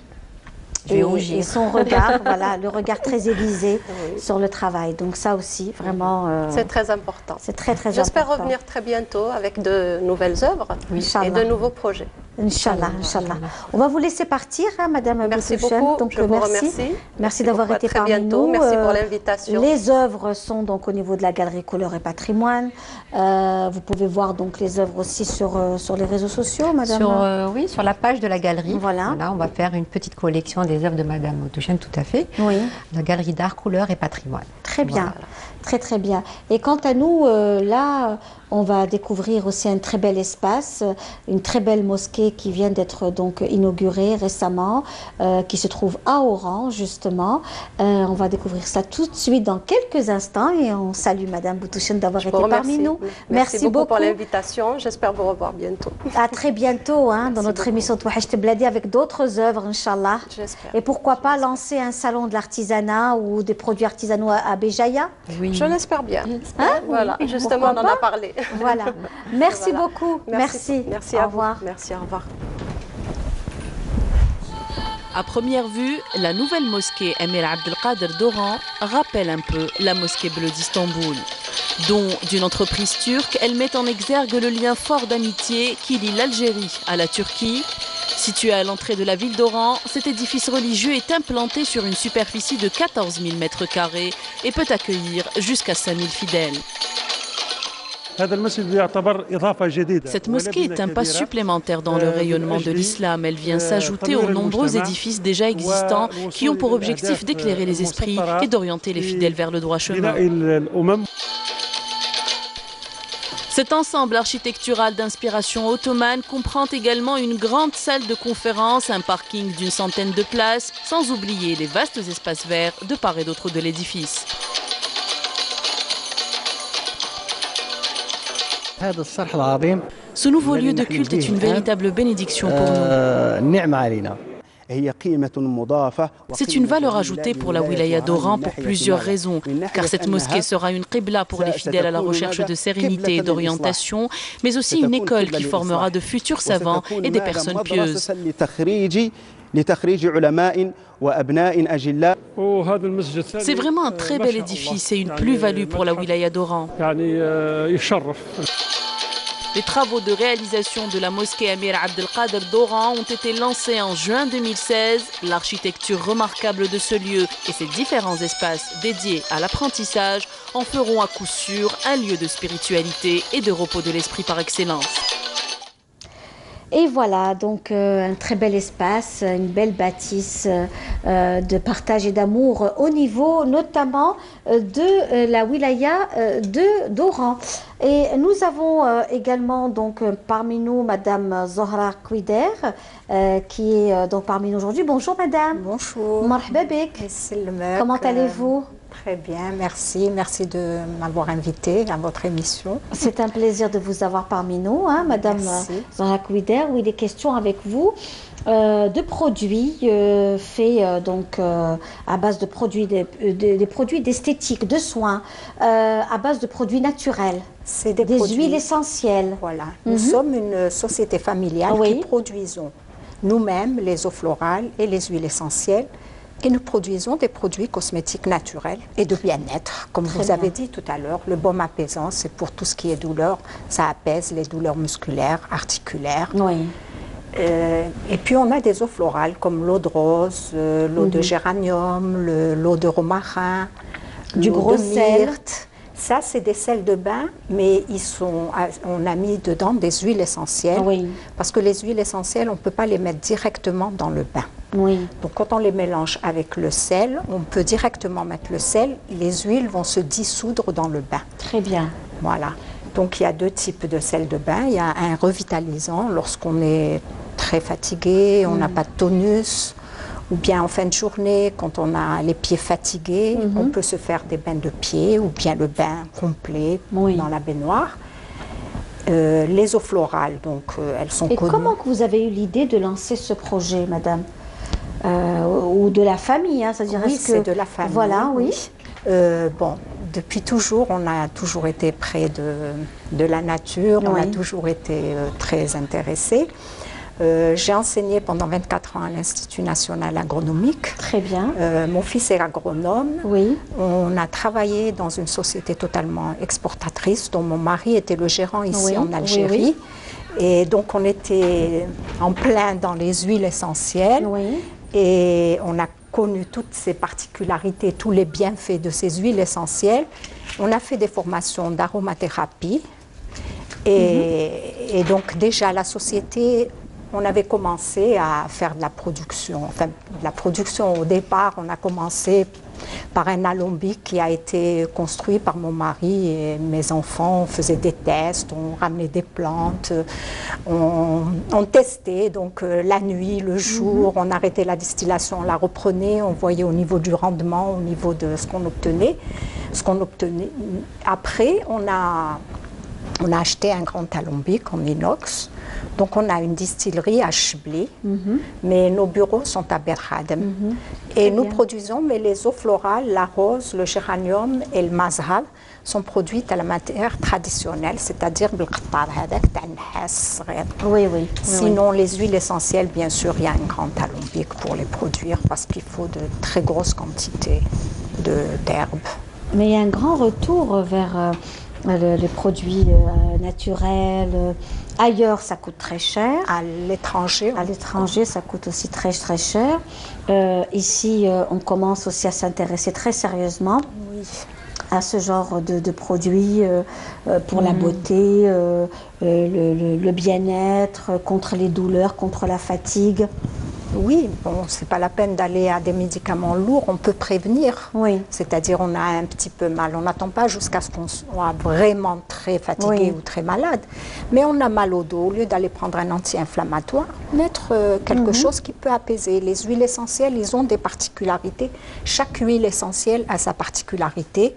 Et son regard, voilà, le regard très aiguisé sur le travail. Donc ça aussi, vraiment... c'est très important. C'est très, très important. J'espère revenir très bientôt avec de nouvelles œuvres et de nouveaux projets. Inch'Allah, Inch'Allah. On va vous laisser partir, hein, Madame Merci Boutouchen. beaucoup, donc, je vous remercie. Merci d'avoir été très parmi bientôt. nous. Merci pour l'invitation. Les œuvres sont donc au niveau de la galerie Couleur et Patrimoine. Vous pouvez voir donc les œuvres aussi sur les réseaux sociaux, Madame. Oui, sur la page de la galerie. Voilà. On va faire une petite collection des œuvres de Madame Boutouchen, tout à fait. Oui. La galerie d'art, couleur et patrimoine. Très bien. Voilà. Très très bien. Et quant à nous, là, on va découvrir aussi un très bel espace, une très belle mosquée qui vient d'être donc inaugurée récemment, qui se trouve à Oran justement. On va découvrir ça tout de suite dans quelques instants et on salue Madame Boutouchen d'avoir été parmi nous. Merci beaucoup pour l'invitation. J'espère vous revoir bientôt. À très bientôt hein, dans notre émission Touhachte Bladi avec d'autres œuvres, Inch'Allah. J'espère. Et pourquoi pas lancer un salon de l'artisanat ou des produits artisanaux à Béjaïa? Oui. Je l'espère bien. Hein? Voilà, justement, on en a parlé. Voilà. Merci beaucoup. Merci. Merci à vous. Merci, au revoir. À première vue, la nouvelle mosquée Emir Abdelkader d'Oran rappelle un peu la mosquée bleue d'Istanbul. Don d'une entreprise turque, elle met en exergue le lien fort d'amitié qui lie l'Algérie à la Turquie. Situé à l'entrée de la ville d'Oran, cet édifice religieux est implanté sur une superficie de 14 000 mètres carrés et peut accueillir jusqu'à 5 000 fidèles. Cette mosquée est un pas supplémentaire dans le rayonnement de l'islam. Elle vient s'ajouter aux nombreux édifices déjà existants qui ont pour objectif d'éclairer les esprits et d'orienter les fidèles vers le droit chemin. Cet ensemble architectural d'inspiration ottomane comprend également une grande salle de conférence, un parking d'une centaine de places, sans oublier les vastes espaces verts de part et d'autre de l'édifice. Ce nouveau lieu de culte est une véritable bénédiction pour nous. C'est une valeur ajoutée pour la wilaya d'Oran pour plusieurs raisons, car cette mosquée sera une qibla pour les fidèles à la recherche de sérénité et d'orientation, mais aussi une école qui formera de futurs savants et des personnes pieuses. C'est vraiment un très bel édifice et une plus-value pour la wilaya d'Oran. Les travaux de réalisation de la mosquée Emir Abdelkader d'Oran ont été lancés en juin 2016. L'architecture remarquable de ce lieu et ses différents espaces dédiés à l'apprentissage en feront à coup sûr un lieu de spiritualité et de repos de l'esprit par excellence. Et voilà, donc un très bel espace, une belle bâtisse de partage et d'amour au niveau notamment de la wilaya d'Oran. Et nous avons également donc parmi nous Madame Zohra Kouider qui est donc parmi nous aujourd'hui. Bonjour Madame. Bonjour. Marhaba bik. Comment allez-vous? Très bien, merci. Merci de m'avoir invitée à votre émission. C'est un plaisir de vous avoir parmi nous, hein, Madame Zohra Kouider, où il est question avec vous de produits faits donc à base de produits, des produits d'esthétique, de soins, à base de produits naturels. C'est des huiles essentielles. Voilà. Nous sommes une société familiale qui produisons nous-mêmes les eaux florales et les huiles essentielles. Et nous produisons des produits cosmétiques naturels et de bien-être. Comme vous avez dit tout à l'heure, le baume apaisant, c'est pour tout ce qui est douleur. Ça apaise les douleurs musculaires, articulaires. Oui. Et puis on a des eaux florales comme l'eau de rose, l'eau de géranium, l'eau de romarin, du gros sel. Ça, c'est des sels de bain, mais on a mis dedans des huiles essentielles. Oui. Parce que les huiles essentielles, on ne peut pas les mettre directement dans le bain. Oui. Donc quand on les mélange avec le sel, on peut directement mettre le sel. Les huiles vont se dissoudre dans le bain. Très bien. Voilà. Donc il y a deux types de sel de bain. Il y a un revitalisant lorsqu'on est très fatigué, on n'a pas de tonus. Ou bien en fin de journée, quand on a les pieds fatigués, on peut se faire des bains de pieds ou bien le bain complet dans la baignoire. Les eaux florales, donc elles sont connues. Et comment que vous avez eu l'idée de lancer ce projet, madame ou de la famille, hein, c'est-à-dire Oui, c'est de la famille. Voilà, oui. Bon, depuis toujours, on a toujours été près de la nature, on a toujours été très intéressés. J'ai enseigné pendant 24 ans à l'Institut national agronomique. Très bien. Mon fils est agronome. Oui. On a travaillé dans une société totalement exportatrice dont mon mari était le gérant ici en Algérie. Et donc on était en plein dans les huiles essentielles. Et on a connu toutes ces particularités, tous les bienfaits de ces huiles essentielles. On a fait des formations d'aromathérapie. Et donc déjà la société, on avait commencé à faire de la production. Enfin, de la production au départ, on a commencé par un alambic qui a été construit par mon mari et mes enfants. On faisait des tests, on ramenait des plantes, on testait donc la nuit, le jour, on arrêtait la distillation, on la reprenait, on voyait au niveau du rendement, au niveau de ce qu'on obtenait. Après, on a acheté un grand alambic en inox. Donc on a une distillerie à Chebli, mais nos bureaux sont à Berhadem. Et nous produisons, mais les eaux florales, la rose, le géranium et le mazhab sont produites à la matière traditionnelle, c'est-à-dire oui. Sinon, les huiles essentielles, bien sûr, il y a un grand alambic pour les produire parce qu'il faut de très grosses quantités d'herbes. Mais il y a un grand retour vers les produits naturels. Ailleurs, ça coûte très cher. À l'étranger. À l'étranger, ça coûte aussi très très cher. Ici, on commence aussi à s'intéresser très sérieusement à ce genre de produits pour la beauté, le bien-être, contre les douleurs, contre la fatigue. Oui, bon, c'est pas la peine d'aller à des médicaments lourds, on peut prévenir. C'est-à-dire on a un petit peu mal, on n'attend pas jusqu'à ce qu'on soit vraiment très fatigué ou très malade. Mais on a mal au dos, au lieu d'aller prendre un anti-inflammatoire, mettre quelque chose qui peut apaiser. Les huiles essentielles, ils ont des particularités. Chaque huile essentielle a sa particularité,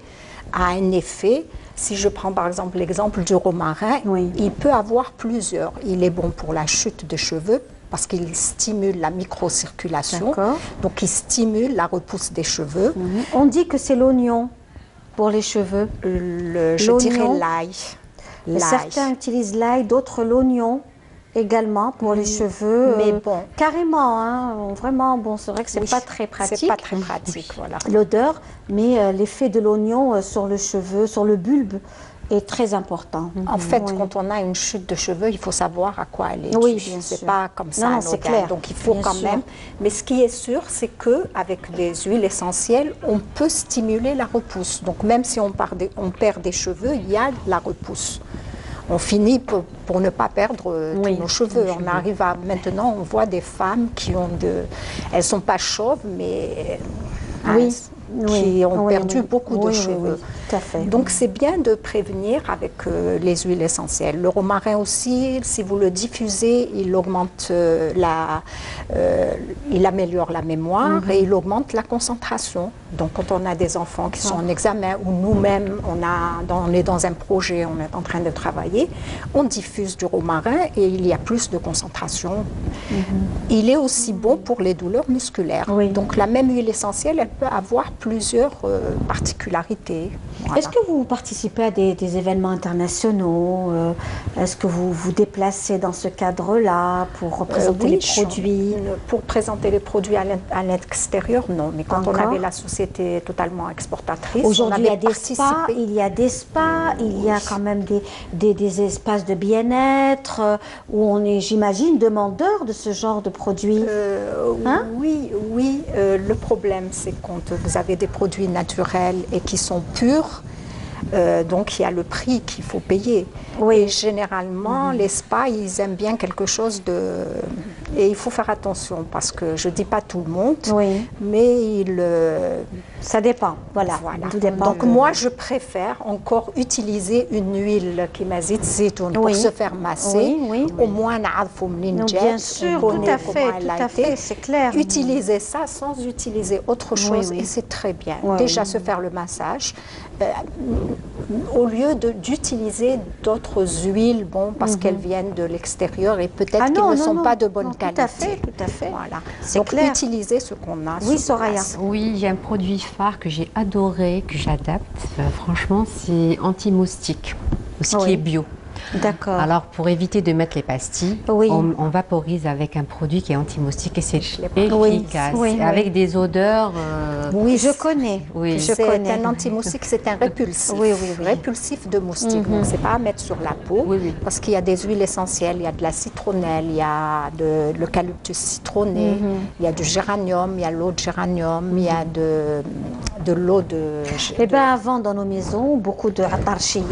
a un effet. Si je prends par exemple l'exemple du romarin, il peut avoir plusieurs. Il est bon pour la chute de cheveux, parce qu'il stimule la microcirculation, donc il stimule la repousse des cheveux. On dit que c'est l'oignon pour les cheveux. Je dirais l'ail. Certains utilisent l'ail, d'autres l'oignon également pour les cheveux. Mais bon, carrément, hein, vraiment, bon, c'est vrai que c'est pas très pratique. C'est pas très pratique, voilà. L'odeur, mais l'effet de l'oignon sur le cheveu, sur le bulbe, est très important. En fait, quand on a une chute de cheveux, il faut savoir à quoi elle est due. Oui, bien sûr. C'est pas comme ça. Non, c'est clair. Donc il faut quand même. Mais ce qui est sûr, c'est que avec les huiles essentielles, on peut stimuler la repousse. Donc même si on perd des cheveux, il y a la repousse. On finit pour ne pas perdre tous nos cheveux. On arrive à maintenant, on voit des femmes qui ont elles sont pas chauves, mais qui ont perdu beaucoup de cheveux. Tout à fait. Donc c'est bien de prévenir avec les huiles essentielles. Le romarin aussi, si vous le diffusez, il augmente il améliore la mémoire et il augmente la concentration. Donc quand on a des enfants qui sont en examen ou nous-mêmes, on est dans un projet, on est en train de travailler, on diffuse du romarin et il y a plus de concentration. Il est aussi bon pour les douleurs musculaires. Donc la même huile essentielle, elle peut avoir plusieurs particularités. Voilà. Est-ce que vous participez à des événements internationaux? Est-ce que vous vous déplacez dans ce cadre-là pour représenter les produits? pour présenter les produits à l'extérieur, non. Mais quand on avait la société totalement exportatrice, aujourd'hui il y a des spas, il y a quand même des espaces de bien-être où on est, j'imagine, demandeur de ce genre de produits. Oui. Le problème, c'est quand vous avez des produits naturels et qui sont purs. Donc il y a le prix qu'il faut payer. Oui. Et généralement, les spas, ils aiment bien quelque chose de... Et il faut faire attention parce que je ne dis pas tout le monde, mais ça dépend. Voilà. Tout dépend. Donc moi, je préfère encore utiliser une huile qui mazit zitoun pour se faire masser. Au moins, bien sûr, tout à fait, c'est clair. Utiliser ça sans utiliser autre chose et c'est très bien. Déjà se faire le massage. Au lieu d'utiliser d'autres huiles, parce qu'elles viennent de l'extérieur et peut-être qu'elles ne sont pas de bonne qualité. Tout à fait. Voilà. Donc clair. Utiliser ce qu'on a. Oui, Soraya. Oui, il y a un produit phare que j'ai adoré, que j'adapte. Franchement, c'est anti-moustique, qui est bio. D'accord. Alors, pour éviter de mettre les pastilles, on vaporise avec un produit qui est anti-moustique et c'est efficace. Avec des odeurs... Oui, je connais. C'est un anti-moustique, c'est un répulsif. Répulsif de moustique. Donc, c'est pas à mettre sur la peau parce qu'il y a des huiles essentielles, il y a de la citronnelle, il y a de l'eucalyptus citronné, il y a du géranium, il y a l'eau de géranium, il y a de l'eau de... Eh bien, avant, dans nos maisons, beaucoup de atarchia.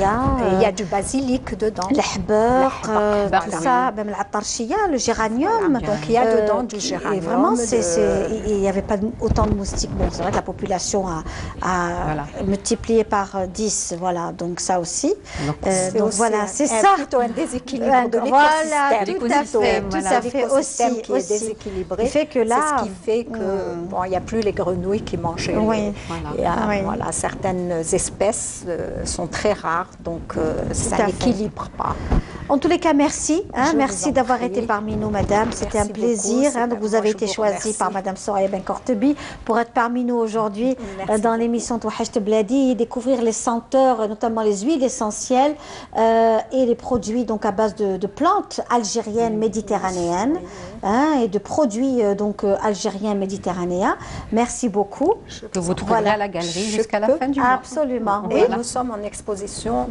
Il y a du basilic dedans. L'ahbar, tout ça, même l'atarchia, le géranium. Donc il y a dedans du géranium. Et vraiment, il n'y avait pas autant de moustiques. Bon, c'est vrai que la population a multiplié par 10. Voilà, donc ça aussi. Donc voilà, c'est ça. Plutôt un déséquilibre de l'écosystème. Tout à fait aussi. Qui est déséquilibré. Qui fait que là, c'est ce qui fait que il n'y a plus les grenouilles qui mangent. Voilà, certaines espèces sont très rares, donc ça n'équilibre pas. En tous les cas, merci. Merci d'avoir été parmi nous, madame. C'était un plaisir. Donc vous avez été choisie par madame Soraya Ben Kortebi pour être parmi nous aujourd'hui dans l'émission Touhacht Bladi, découvrir les senteurs, notamment les huiles essentielles et les produits donc à base de plantes algériennes méditerranéennes et de produits donc algériens méditerranéens. Merci beaucoup. Que vous trouverez à la galerie jusqu'à la fin du mois. Absolument. Et nous sommes en exposition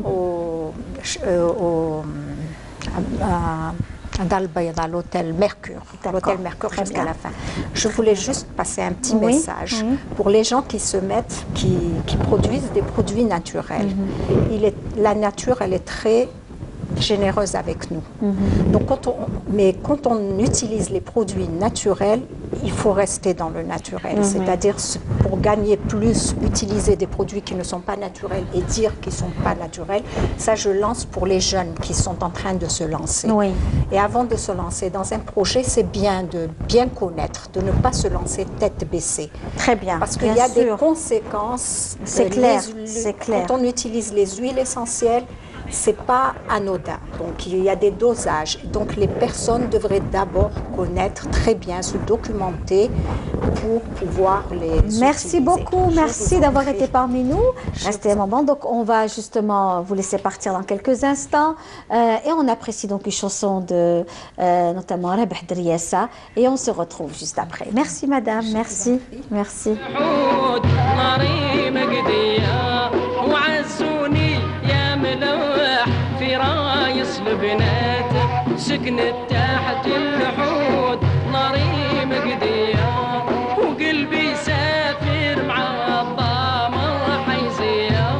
à l'hôtel Mercure. L'hôtel Mercure jusqu'à la fin. Je voulais juste passer un petit message pour les gens qui se mettent, qui produisent des produits naturels. La nature, elle est très généreuse avec nous. Donc quand on utilise les produits naturels, il faut rester dans le naturel. C'est-à-dire, pour gagner plus, utiliser des produits qui ne sont pas naturels et dire qu'ils ne sont pas naturels, ça je lance pour les jeunes qui sont en train de se lancer. Et avant de se lancer dans un projet, c'est bien de bien connaître, de ne pas se lancer tête baissée. Très bien. Parce qu'il y a des conséquences. C'est clair, c'est clair. Quand on utilise les huiles essentielles, c'est pas anodin. Donc il y a des dosages. Donc les personnes devraient d'abord connaître très bien, se documenter pour pouvoir les Merci utiliser. Beaucoup, merci d'avoir été parmi nous. Restez un moment. Donc on va justement vous laisser partir dans quelques instants et on apprécie donc une chanson de notamment Rabah Driessa et on se retrouve juste après. Merci madame, merci. Merci. في رايس البنات سكنت تحت الحوت ناري مقدية وقلبي سافر مع الضامر حيزية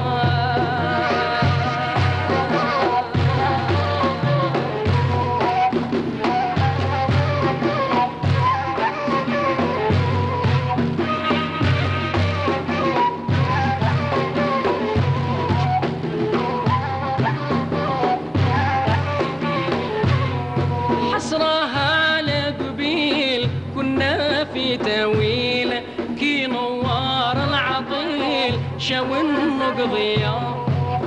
حسرها لقبيل كنا في تاويل كي نوار العطيل شاو النقضية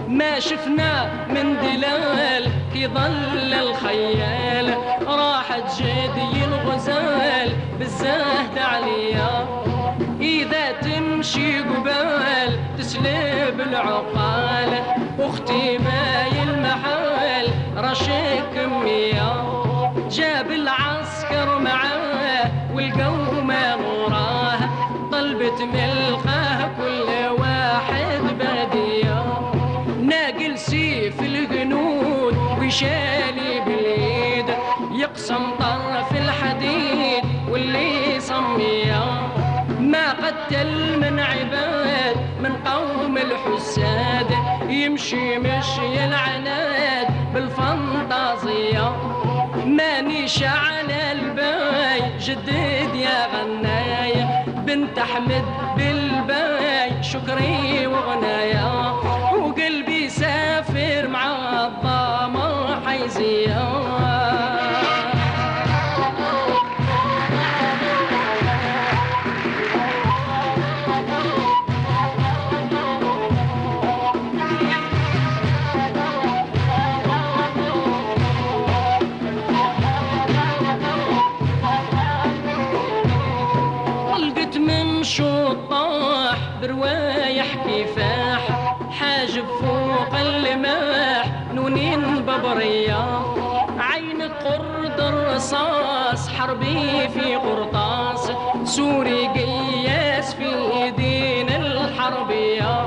ما شفنا من دلال كي ظل الخيال راحت جدي الغزال بالزهد عليا إذا تمشي قبال تسلب العقال واختي باي المحال رشك كمية جاب العسكر معاه والقومة وراه طلبت ملقاه كل واحد بادية ناقل سيف الجنود وشالي باليد يقسم طرف الحديد واللي صميه ما قتل من عباد من قوم الحساد يمشي مشي العناد بالفانتازية مانيش على الباي جدد يا غناية بنت أحمد بالباي شكري وغنايا وقلبي سافر مع الضامة حيزية شطاح بروايح كفاح حاجب فوق اللماح نونين ببرية عين قرد الرصاص حربي في قرطاس سوري قياس في ايدين الحربية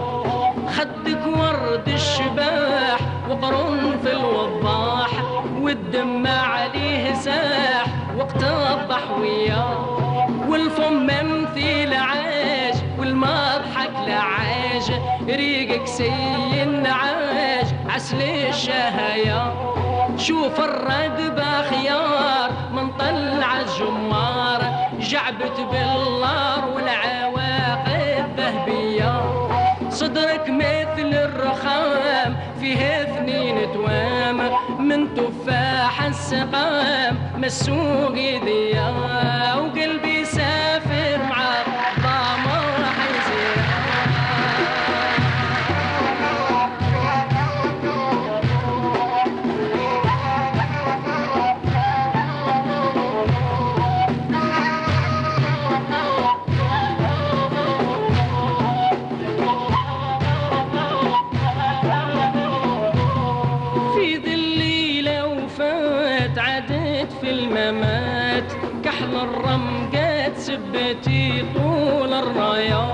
خدك ورد الشباح وقرن في الوضاح والدم عليه ساح وقت الضحوية والفم مثيل عاج والمضحك لعاج ريقك سي النعاج عسل الشهايا شوف الرقبة خيار من طلع الجمار جعبت بالنار والعواقب ذهبية صدرك مثل الرخام فيه اثنين توام من تفاح السقام مسوق ايديا وقلبي سافر مع ضامر حيزير في الممات كحل الرمقات سبتي طول الراية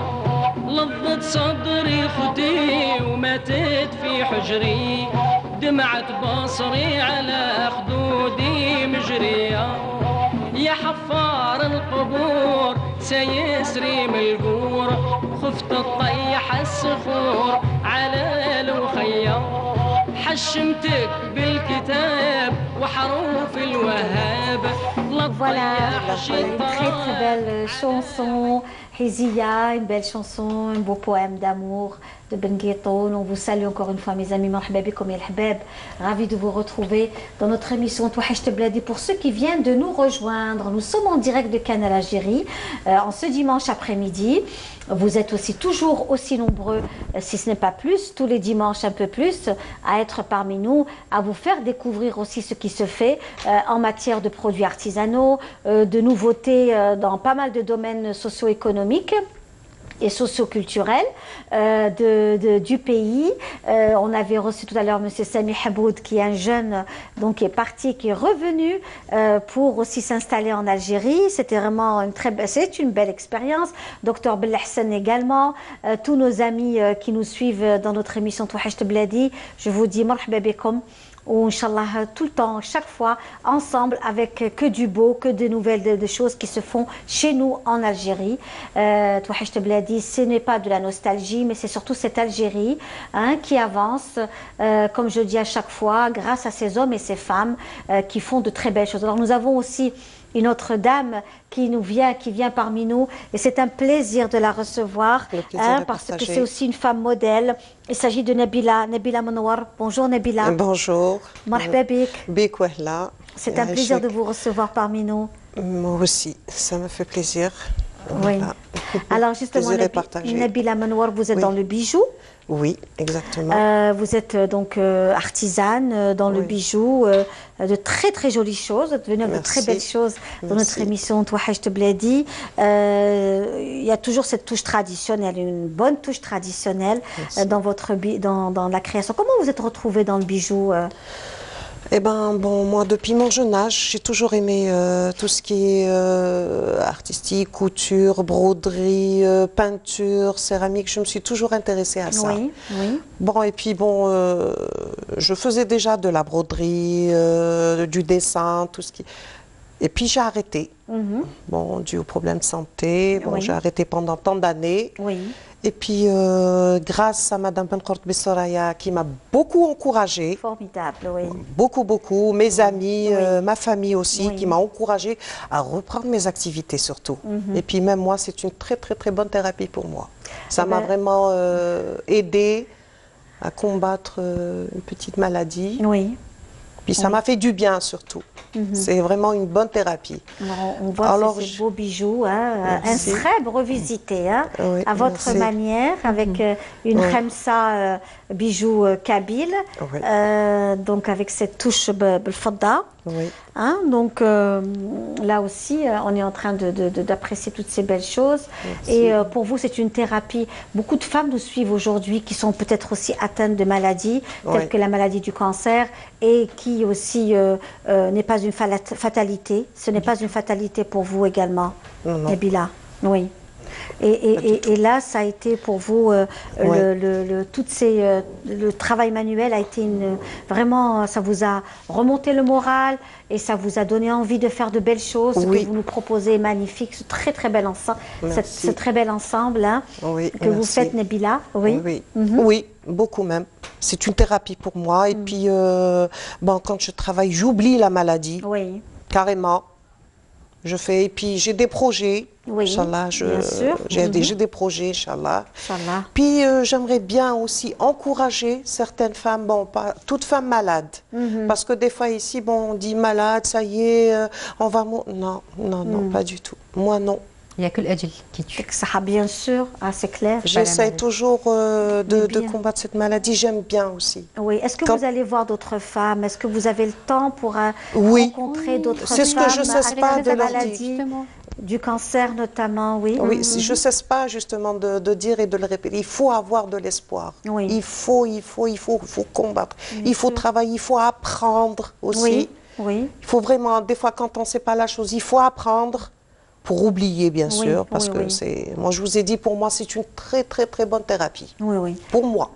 لضت صدري خدي وماتت في حجري دمعت بصري على خدودي مجرية يا حفار القبور سيسري ملقور خفت الطيح الصخور على الوخية حشمتك بالكتاب وحروف الوهاب Voilà, une très très belle chanson, Hizia, une belle chanson, un beau poème d'amour de Ben Guéton. On vous salue encore une fois mes amis, marhaba bikoum ya al-habab, ravi de vous retrouver dans notre émission Touhacht Bladi. Pour ceux qui viennent de nous rejoindre, nous sommes en direct de Canal Algérie en ce dimanche après-midi. Vous êtes aussi toujours aussi nombreux, si ce n'est pas plus, tous les dimanches un peu plus, à être parmi nous, à vous faire découvrir aussi ce qui se fait en matière de produits artisanaux, de nouveautés dans pas mal de domaines socio-économiques et socio-culturels du pays. On avait reçu tout à l'heure M. Sami Haboud, qui est un jeune donc, qui est parti, qui est revenu pour aussi s'installer en Algérie. C'était vraiment une belle expérience. Dr Belhassan également. Tous nos amis qui nous suivent dans notre émission Touhacht Bladi, je vous dis marhaba bikoum. Ou Inch'Allah, tout le temps, chaque fois, ensemble, avec que du beau, que de nouvelles de choses qui se font chez nous en Algérie. Touhacht Bladi, ce n'est pas de la nostalgie, mais c'est surtout cette Algérie qui avance, comme je dis à chaque fois, grâce à ces hommes et ces femmes qui font de très belles choses. Alors nous avons aussi une autre dame qui vient parmi nous, et c'est un plaisir de la recevoir, parce que c'est aussi une femme modèle. Il s'agit de Nabila Manouar. Bonjour Nabila. Bonjour. Marhaba bik. Bik wahla. C'est un plaisir de vous recevoir parmi nous. Moi aussi, ça me fait plaisir. Oui. Alors justement, Nabila Manouar, vous êtes dans le bijou. Oui, exactement. Vous êtes donc artisane dans le bijou, de très très jolies choses, de venir de très belles choses dans notre émission Touhacht Bladi. Il y a toujours cette touche traditionnelle, une bonne touche traditionnelle dans la création. Comment vous êtes retrouvée dans le bijou Eh ben, bon, moi, depuis mon jeune âge, j'ai toujours aimé tout ce qui est artistique, couture, broderie, peinture, céramique. Je me suis toujours intéressée à ça. Oui, oui. Bon, et puis bon, je faisais déjà de la broderie, du dessin, tout ce qui... Et puis j'ai arrêté. Bon, dû aux problèmes de santé, bon, Oui. j'ai arrêté pendant tant d'années. Oui. Et puis, grâce à Madame Benkourt Bessoraya, qui m'a beaucoup encouragée. Formidable, oui. Beaucoup, beaucoup. Mes amis, ma famille aussi, qui m'a encouragée à reprendre mes activités surtout. Et puis même moi, c'est une très, très, très bonne thérapie pour moi. Ça m'a vraiment aidée à combattre une petite maladie. Oui. Puis ça m'a fait du bien surtout. C'est vraiment une bonne thérapie. Alors, on voit ces beaux bijoux, hein, un sreb revisité, hein, à votre manière, avec une khemsa bijoux kabyle, donc avec cette touche belfadda. Hein, donc là aussi, on est en train d'apprécier toutes ces belles choses. Et pour vous, c'est une thérapie. Beaucoup de femmes nous suivent aujourd'hui qui sont peut-être aussi atteintes de maladies, telles que la maladie du cancer, et qui aussi n'est pas une fatalité. Ce n'est pas une fatalité pour vous également, Nabila. Oui. Et là, ça a été pour vous, le travail manuel a été vraiment, ça vous a remonté le moral et ça vous a donné envie de faire de belles choses. Ce que vous nous proposez est magnifique, ce très très bel ensemble, ce très bel ensemble hein, que vous faites, Nabila. Oui, oui, beaucoup même. C'est une thérapie pour moi. Et puis, bon, quand je travaille, j'oublie la maladie, carrément. Je fais, et puis j'ai des projets, Inch'Allah, j'ai des projets, Inch'Allah. Puis j'aimerais bien aussi encourager certaines femmes, bon, pas toutes femmes malades, parce que des fois ici, bon, on dit malade, ça y est, on va mourir. Non, non, non, pas du tout. Moi, non. Il n'y a que l'ajl qui tue. Ça, bien sûr, c'est clair. J'essaie toujours de combattre cette maladie. J'aime bien aussi. Oui. Est-ce que vous allez voir d'autres femmes? Est-ce que vous avez le temps pour rencontrer d'autres femmes? C'est ce que je ne cesse pas de leur dire. Du cancer notamment, oui. Oui, je ne cesse pas justement de dire et de le répéter. Il faut avoir de l'espoir. Il faut combattre. Il faut travailler, il faut apprendre aussi. Il faut vraiment, des fois quand on ne sait pas la chose, il faut apprendre. Pour oublier, bien sûr, parce que c'est... Moi, je vous ai dit, pour moi, c'est une très, très, très bonne thérapie. Pour moi.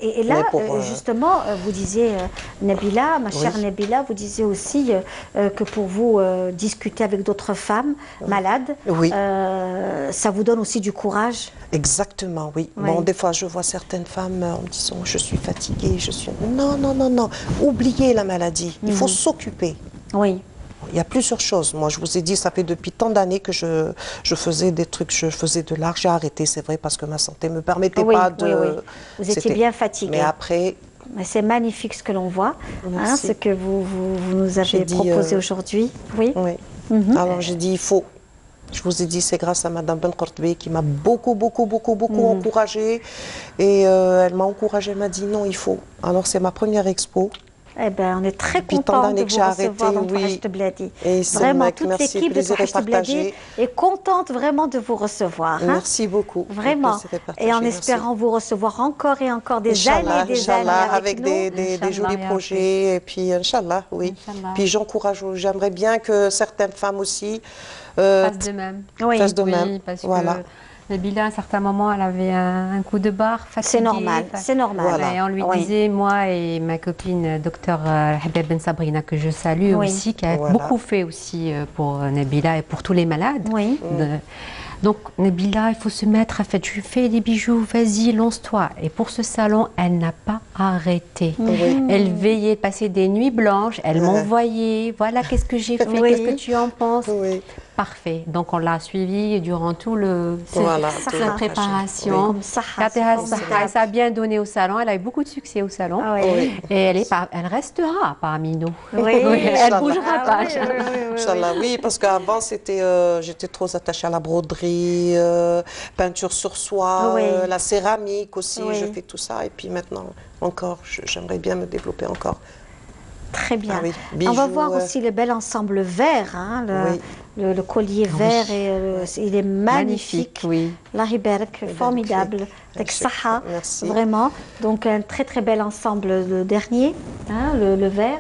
Et là, justement, vous disiez, Nabila, ma chère Nabila, vous disiez aussi que pour vous, discuter avec d'autres femmes malades, ça vous donne aussi du courage. Exactement, oui. Bon, des fois, je vois certaines femmes en me disant, je suis fatiguée, je suis... Non, non, non, non. Oubliez la maladie. Il faut s'occuper. Oui. Il y a plusieurs choses. Moi, je vous ai dit, ça fait depuis tant d'années que je faisais des trucs, je faisais de l'art. J'ai arrêté, c'est vrai, parce que ma santé ne me permettait pas de... Vous étiez bien fatiguée. Mais après... C'est magnifique ce que l'on voit, hein, ce que vous nous avez proposé aujourd'hui. Oui. Alors, j'ai dit, il faut... Je vous ai dit, c'est grâce à Madame Benkourt qui m'a beaucoup encouragée. Et elle m'a encouragée, elle m'a dit, non, il faut. Alors, c'est ma première expo. Eh bien, on est très content de vous recevoir dans Touhaj Tebladi. Vraiment, toute l'équipe de Touhaj Tebladi est contente vraiment de vous recevoir. Hein? Merci beaucoup. Vraiment. Et en espérant vous recevoir encore et encore des années et des années avec nous. Des jolis projets. Et puis, Inch'Allah, oui. Puis j'encourage, j'aimerais bien que certaines femmes aussi fassent de même. Fassent de même. Parce que Nabila, à un certain moment, elle avait un coup de barre fatigué. C'est normal, c'est normal. Voilà. Et on lui disait, moi et ma copine, docteur Habib Ben Sabrina, que je salue aussi, qui a beaucoup fait aussi pour Nabila et pour tous les malades. Donc, Nabila, il faut se mettre à faire, tu fais des bijoux, vas-y, lance-toi. Et pour ce salon, elle n'a pas arrêté. Elle veillait, passait des nuits blanches, elle m'envoyait, voilà, qu'est-ce que j'ai fait, qu'est-ce que tu en penses. Parfait. Donc, on l'a suivi durant tout sa préparation. Ça a bien donné au salon. Elle a eu beaucoup de succès au salon. Et elle restera parmi nous. Elle ne bougera pas. Inch'Allah, oui, parce qu'avant, j'étais trop attachée à la broderie, peinture sur soie, la céramique aussi. Je fais tout ça. Et puis maintenant, encore, j'aimerais bien me développer encore. Très bien. Bijoux, on va voir aussi le bel ensemble vert, hein, le collier vert, il est magnifique. Lahiberk, formidable. Avec Saha, vraiment. Donc un très très bel ensemble, le dernier, hein, le vert.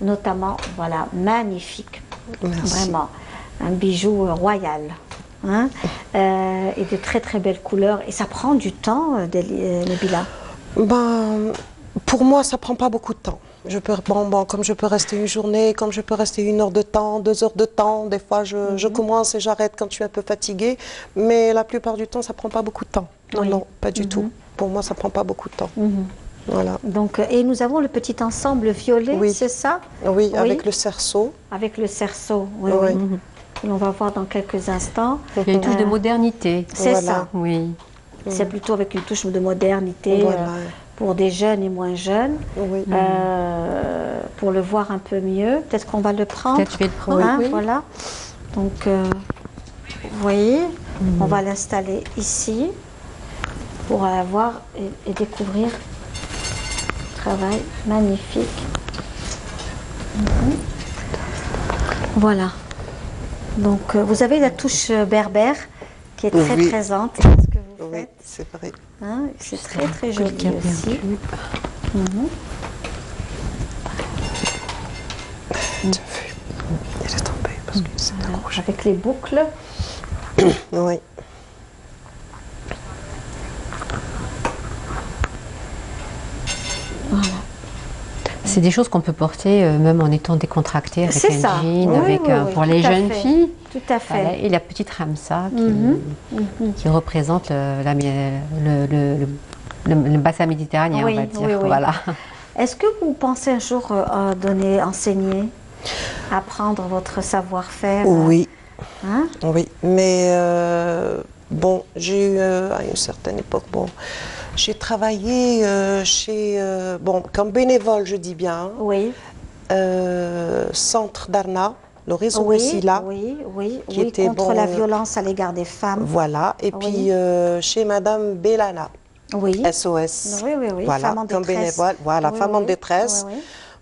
notamment, voilà, magnifique. Merci. Vraiment, un bijou royal. Hein, et de très très belles couleurs. Et ça prend du temps, Nabila? Ben, pour moi, ça prend pas beaucoup de temps. Je peux, comme je peux rester une journée, comme je peux rester 1 heure de temps, 2 heures de temps. Des fois, je commence et j'arrête quand je suis un peu fatiguée. Mais la plupart du temps, ça prend pas beaucoup de temps. Non, non, pas du tout. Pour moi, ça prend pas beaucoup de temps. Voilà. Donc, et nous avons le petit ensemble violet, oui. C'est ça? Oui, avec le cerceau. Avec le cerceau, oui. On va voir dans quelques instants. Il y a une touche de modernité. C'est ça. Oui. C'est plutôt avec une touche de modernité pour des jeunes et moins jeunes. Oui. Pour le voir un peu mieux, peut-être qu'on va le prendre. Peut-être je vais le prendre. Hein, voilà. Donc, vous voyez, on va l'installer ici pour avoir et découvrir un travail magnifique. Voilà. Donc, vous avez la touche berbère qui est très présente dans ce que vous faites. Oui, c'est vrai. Hein, c'est très très joli aussi. Elle est tombée parce que c'est rouge. Avec les boucles. Oui. Voilà. C'est des choses qu'on peut porter même en étant décontracté avec un jean, pour les jeunes filles. Tout à fait. Voilà, et la petite Ramsa qui représente le bassin méditerranéen, on va dire. Voilà. Est-ce que vous pensez un jour enseigner, apprendre votre savoir-faire? Oui. Hein? Oui, mais bon, j'ai eu à une certaine époque, j'ai travaillé comme bénévole, je dis bien. Oui. Centre Darna, le réseau Wessila. Qui était contre la violence à l'égard des femmes. Voilà, et puis chez Madame Bellana. Oui. SOS. Oui. Voilà, Femme en comme détresse. bénévole. Voilà, femme en détresse.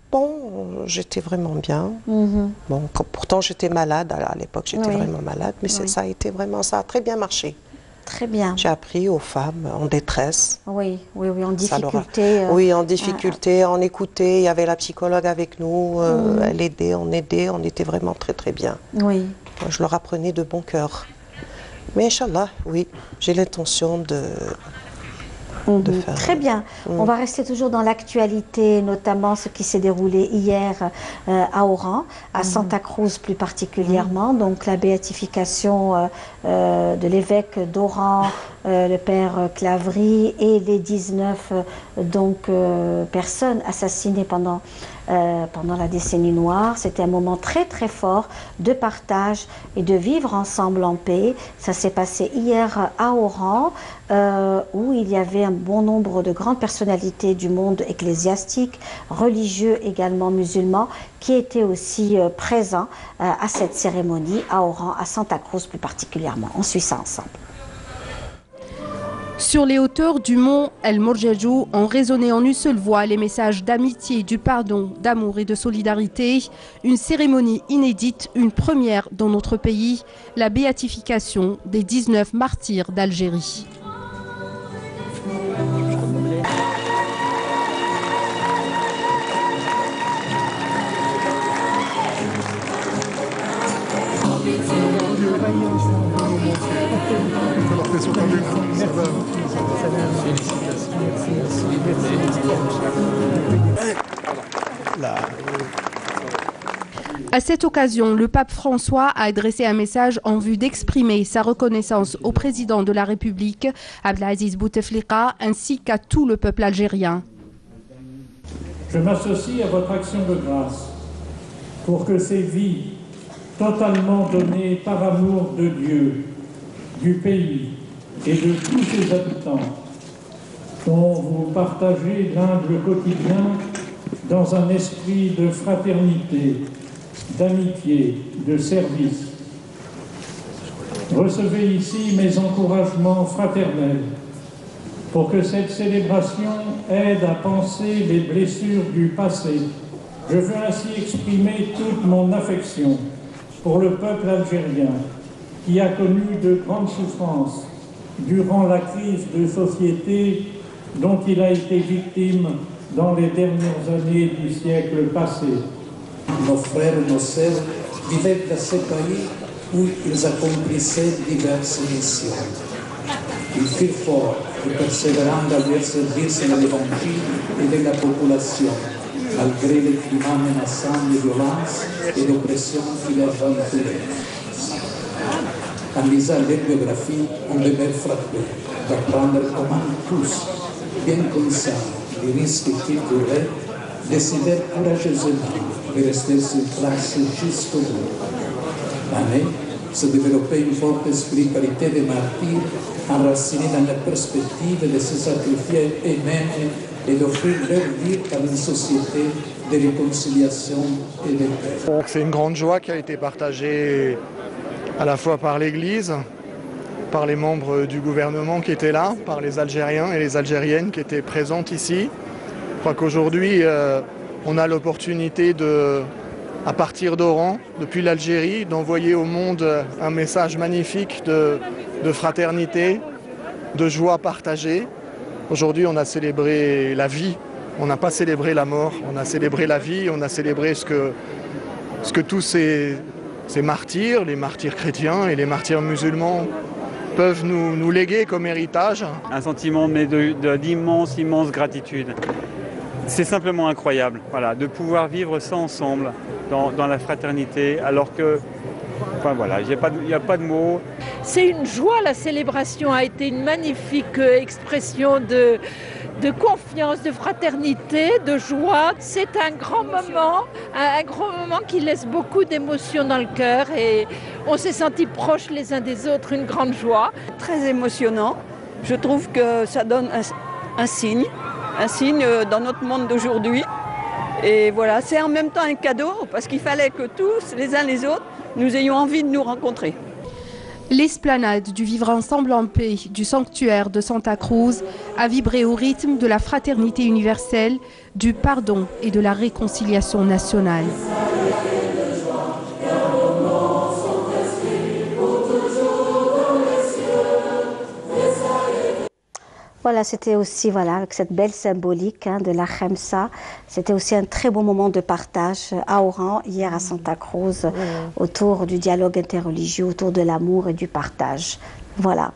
Bon, j'étais vraiment bien. Bon, pourtant j'étais malade à l'époque, j'étais vraiment malade, mais ça a été vraiment, ça a très bien marché. Très bien. J'ai appris aux femmes en détresse. Oui, en difficulté. Oui, en difficulté, on écoutait, il y avait la psychologue avec nous, elle aidait, on était vraiment très très bien. Oui. Je leur apprenais de bon cœur. Mais Inch'Allah, oui, j'ai l'intention de faire. Très bien. On va rester toujours dans l'actualité, notamment ce qui s'est déroulé hier à Oran, à Santa Cruz plus particulièrement. Donc la béatification de l'évêque d'Oran, le père Clavry, et les 19 personnes assassinées pendant la décennie noire. C'était un moment très très fort de partage et de vivre ensemble en paix. Ça s'est passé hier à Oran, où il y avait un bon nombre de grandes personnalités du monde ecclésiastique, religieux également musulmans, qui étaient aussi présents à cette cérémonie à Oran, à Santa Cruz plus particulièrement. On suit ça ensemble. Sur les hauteurs du mont El Morjadjou ont résonné en une seule voix les messages d'amitié, du pardon, d'amour et de solidarité. Une cérémonie inédite, une première dans notre pays, la béatification des 19 martyrs d'Algérie. À cette occasion, le pape François a adressé un message en vue d'exprimer sa reconnaissance au président de la République, Abdelaziz Bouteflika, ainsi qu'à tout le peuple algérien. Je m'associe à votre action de grâce pour que ces vies totalement données par amour de Dieu, du pays et de tous ses habitants, dont vous partagez l'humble quotidien dans un esprit de fraternité, d'amitié, de service. Recevez ici mes encouragements fraternels pour que cette célébration aide à penser les blessures du passé. Je veux ainsi exprimer toute mon affection pour le peuple algérien qui a connu de grandes souffrances durant la crise de société dont il a été victime dans les dernières années du siècle passé. Nos frères et nos sœurs vivaient dans ces pays où ils accomplissaient diverses missions. Ils furent forts et persévérants dans leur service de l'Évangile et de la population, malgré les climats menaçants de violence et d'oppression qui les entouraient. En lisant leur biographie, on demeure frappé d'apprendre comment tous, bien conscients des risques qu'ils couraient, décidèrent courageusement de rester sur place jusqu'au bout. En eux se développait une forte spiritualité des martyrs, enracinée dans la perspective de se sacrifier eux-mêmes et d'offrir leur vie à une société de réconciliation et de paix. C'est une grande joie qui a été partagée à la fois par l'Église, par les membres du gouvernement qui étaient là, par les Algériens et les Algériennes qui étaient présentes ici. Je crois qu'aujourd'hui, on a l'opportunité à partir d'Oran, depuis l'Algérie, d'envoyer au monde un message magnifique de fraternité, de joie partagée. Aujourd'hui, on a célébré la vie, on n'a pas célébré la mort, on a célébré la vie, on a célébré ce que tous ces martyrs, les martyrs chrétiens et les martyrs musulmans, peuvent nous léguer comme héritage. Un sentiment d'immense gratitude. C'est simplement incroyable, voilà, de pouvoir vivre ça ensemble, dans la fraternité, alors que, enfin voilà, il n'y a pas de mots. C'est une joie, la célébration a été une magnifique expression de confiance, de fraternité, de joie. C'est un grand moment qui laisse beaucoup d'émotions dans le cœur et on s'est sentis proches les uns des autres, une grande joie. Très émotionnant, je trouve que ça donne un signe dans notre monde d'aujourd'hui. Et voilà, c'est en même temps un cadeau parce qu'il fallait que tous, les uns les autres, nous ayons envie de nous rencontrer. L'esplanade du vivre ensemble en paix du sanctuaire de Santa Cruz a vibré au rythme de la fraternité universelle, du pardon et de la réconciliation nationale. Voilà, c'était aussi, avec cette belle symbolique de la Khamsa, c'était aussi un très beau moment de partage à Oran, hier à Santa Cruz, autour du dialogue interreligieux, autour de l'amour et du partage. Voilà.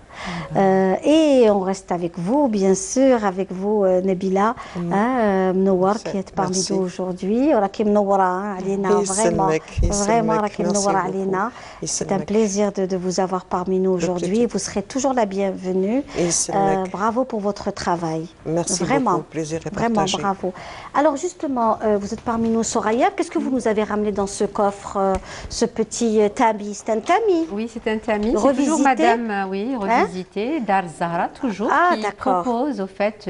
Et on reste avec vous, bien sûr, avec vous, Nabila, Mnowar, qui est parmi nous aujourd'hui. C'est un plaisir de vous avoir parmi nous aujourd'hui. Vous serez toujours la bienvenue. Bravo pour votre travail. Merci vraiment, beaucoup, plaisir est vraiment partagé. bravo. Alors justement, vous êtes parmi nous, Soraya. Qu'est-ce que vous nous avez ramené dans ce coffre, ce petit tamis? C'est un tamis? Oui, c'est un tamis. C'est Revisité. toujours Madame, revisité, Dar Zahra, toujours, qui propose au fait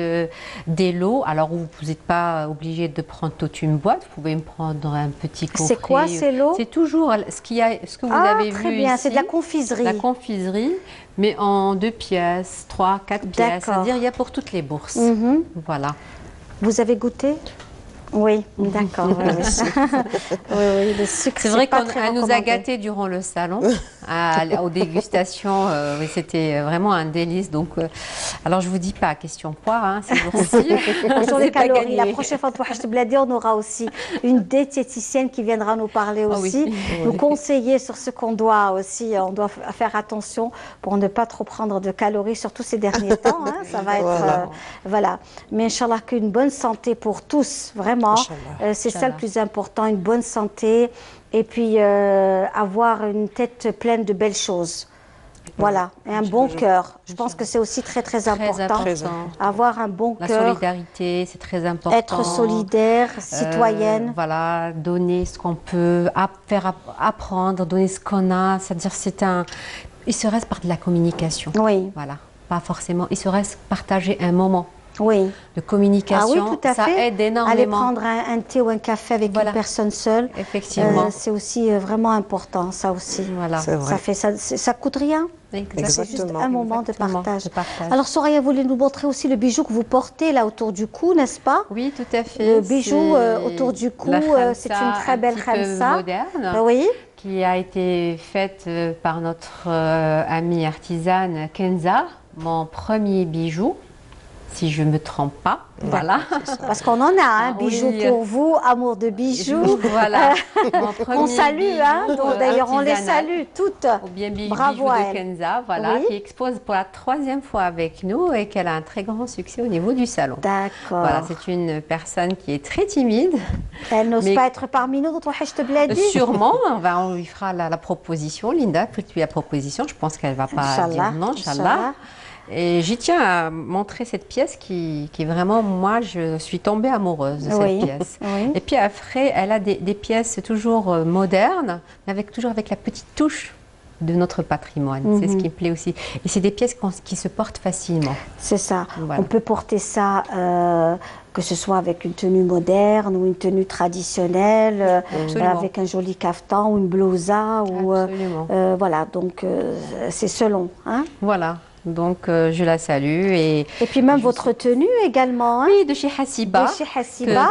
des lots. Alors vous n'êtes pas obligé de prendre toute une boîte, vous pouvez me prendre un petit coffret. C'est quoi ces lots? C'est toujours ce que vous avez vu très bien, ici. c'est de la confiserie. La confiserie, mais en 2 pièces, 3, 4 pièces. C'est-à-dire il y a pour toutes les bourses. Voilà. Vous avez goûté? Oui, d'accord. Oui, le sucre. C'est vrai qu'elle nous a gâtés durant le salon, aux dégustations. Oui, c'était vraiment un délice. Donc, alors je vous dis pas question poire, ces jours-ci. Sur les calories, la prochaine fois, on aura aussi une diététicienne qui viendra nous parler aussi, nous conseiller sur ce qu'on doit aussi. On doit faire attention pour ne pas trop prendre de calories, surtout ces derniers temps. Ça va être voilà. Mais Inch'Allah, qu'une bonne santé pour tous, vraiment. C'est ça le plus important, une bonne santé et puis avoir une tête pleine de belles choses. Voilà, et un bon cœur. Je pense que c'est aussi très important. Avoir un bon cœur. La solidarité, c'est très important. Être solidaire, citoyenne. Voilà, donner ce qu'on peut, faire apprendre, donner ce qu'on a. C'est-à-dire, il se reste par de la communication. Oui. Voilà, pas forcément. Il se reste partager un moment. Oui. De communication, oui, tout à ça fait. aide énormément. Aller prendre un thé ou un café avec une personne seule, effectivement, c'est aussi vraiment important, ça aussi. Voilà. Ça coûte rien. Exactement. C'est juste un moment de partage. Alors Soraya, vous voulez nous montrer aussi le bijou que vous portez là autour du cou, n'est-ce pas? Oui, tout à fait. Le bijou autour du cou, c'est une très belle khamsa moderne. Oui. Qui a été faite par notre amie artisane Kenza, mon premier bijou, si je ne me trompe pas. Voilà. Parce qu'on en a, bijoux pour vous, amour de bijoux. Voilà. On salue, d'ailleurs on les salue toutes. Ou bien Bravo à de elle. Kenza, voilà, qui expose pour la 3e fois avec nous et qu'elle a un très grand succès au niveau du salon. D'accord. Voilà, c'est une personne qui est très timide. Elle n'ose pas être parmi nous dans Wahech Bladi. Sûrement, on lui fera la proposition, Linda, faites-lui la proposition. Je pense qu'elle ne va pas dire non, Inch'Allah. Et j'y tiens à montrer cette pièce qui vraiment, moi, je suis tombée amoureuse de cette pièce. Et puis après, elle a des pièces toujours modernes, mais toujours avec la petite touche de notre patrimoine. C'est ce qui me plaît aussi. Et c'est des pièces qui se portent facilement. C'est ça. Voilà. On peut porter ça, que ce soit avec une tenue moderne ou une tenue traditionnelle, avec un joli caftan ou une blousa. Voilà, donc c'est selon. Voilà. Donc, je la salue. Et puis même votre tenue également. Oui, de chez Hassiba. De chez Hassiba,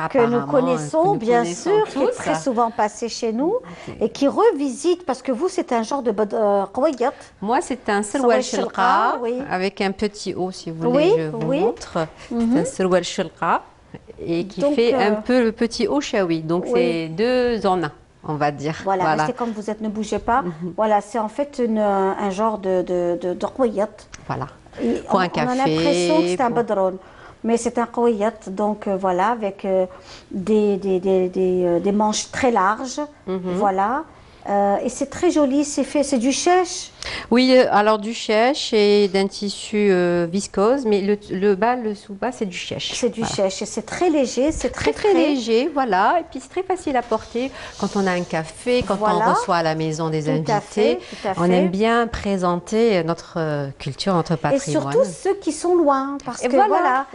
que nous connaissons, bien sûr, qui est très souvent passé chez nous et qui revisite, parce que vous, c'est un genre de qawiyat. Moi, c'est un salwal shilqa, avec un petit haut, si vous voulez, je vous montre. C'est un salwal shilqa et qui fait un peu le petit haut shawi. Donc, c'est 2 en 1. On va dire. Voilà, restez comme vous êtes, ne bougez pas. Voilà, c'est en fait un genre de qawiyat. Voilà. Pour un café. On a l'impression que c'est un badron, mais c'est un qawiyat, donc voilà, avec des manches très larges. Voilà. Et c'est très joli, c'est du chèche. Oui, alors du chèche et d'un tissu viscose, mais le sous-bas, c'est du chèche. C'est du chèche et c'est très léger, c'est très léger, voilà. Et puis c'est très facile à porter quand on a un café, quand on reçoit à la maison des invités. Tout à fait. On aime bien présenter notre culture, notre patrimoine. Et surtout ceux qui sont loin, parce que voilà,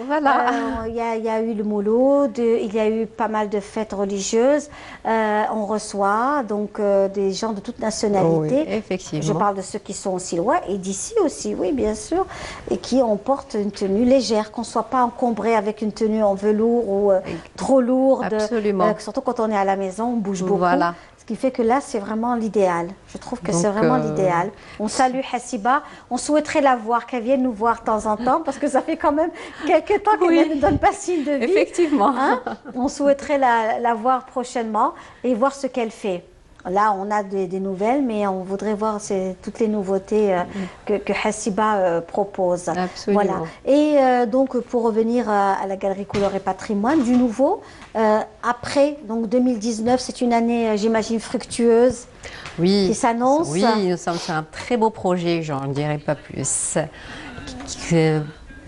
il y a eu le mouloud, il y a eu pas mal de fêtes religieuses. On reçoit donc des gens de toute nationalité. Oui, effectivement. Je parle de ceux qui sont aussi loin et d'ici aussi, oui, bien sûr, et qui portent une tenue légère, qu'on ne soit pas encombré avec une tenue en velours ou trop lourde. Absolument. Surtout quand on est à la maison, on bouge beaucoup. Voilà. Ce qui fait que là, c'est vraiment l'idéal. Je trouve que c'est vraiment l'idéal. On salue Hassiba. On souhaiterait la voir, qu'elle vienne nous voir de temps en temps, parce que ça fait quand même quelques temps qu'elle ne donne pas signe de vie. Effectivement. On souhaiterait la voir prochainement et voir ce qu'elle fait. Là, on a des nouvelles, mais on voudrait voir toutes les nouveautés que Hassiba propose. Absolument. Voilà. Et donc, pour revenir à la Galerie Couleur et Patrimoine, du nouveau, après, donc 2019, c'est une année, j'imagine, fructueuse, qui s'annonce. Oui, nous sommes sur un très beau projet, j'en dirai pas plus.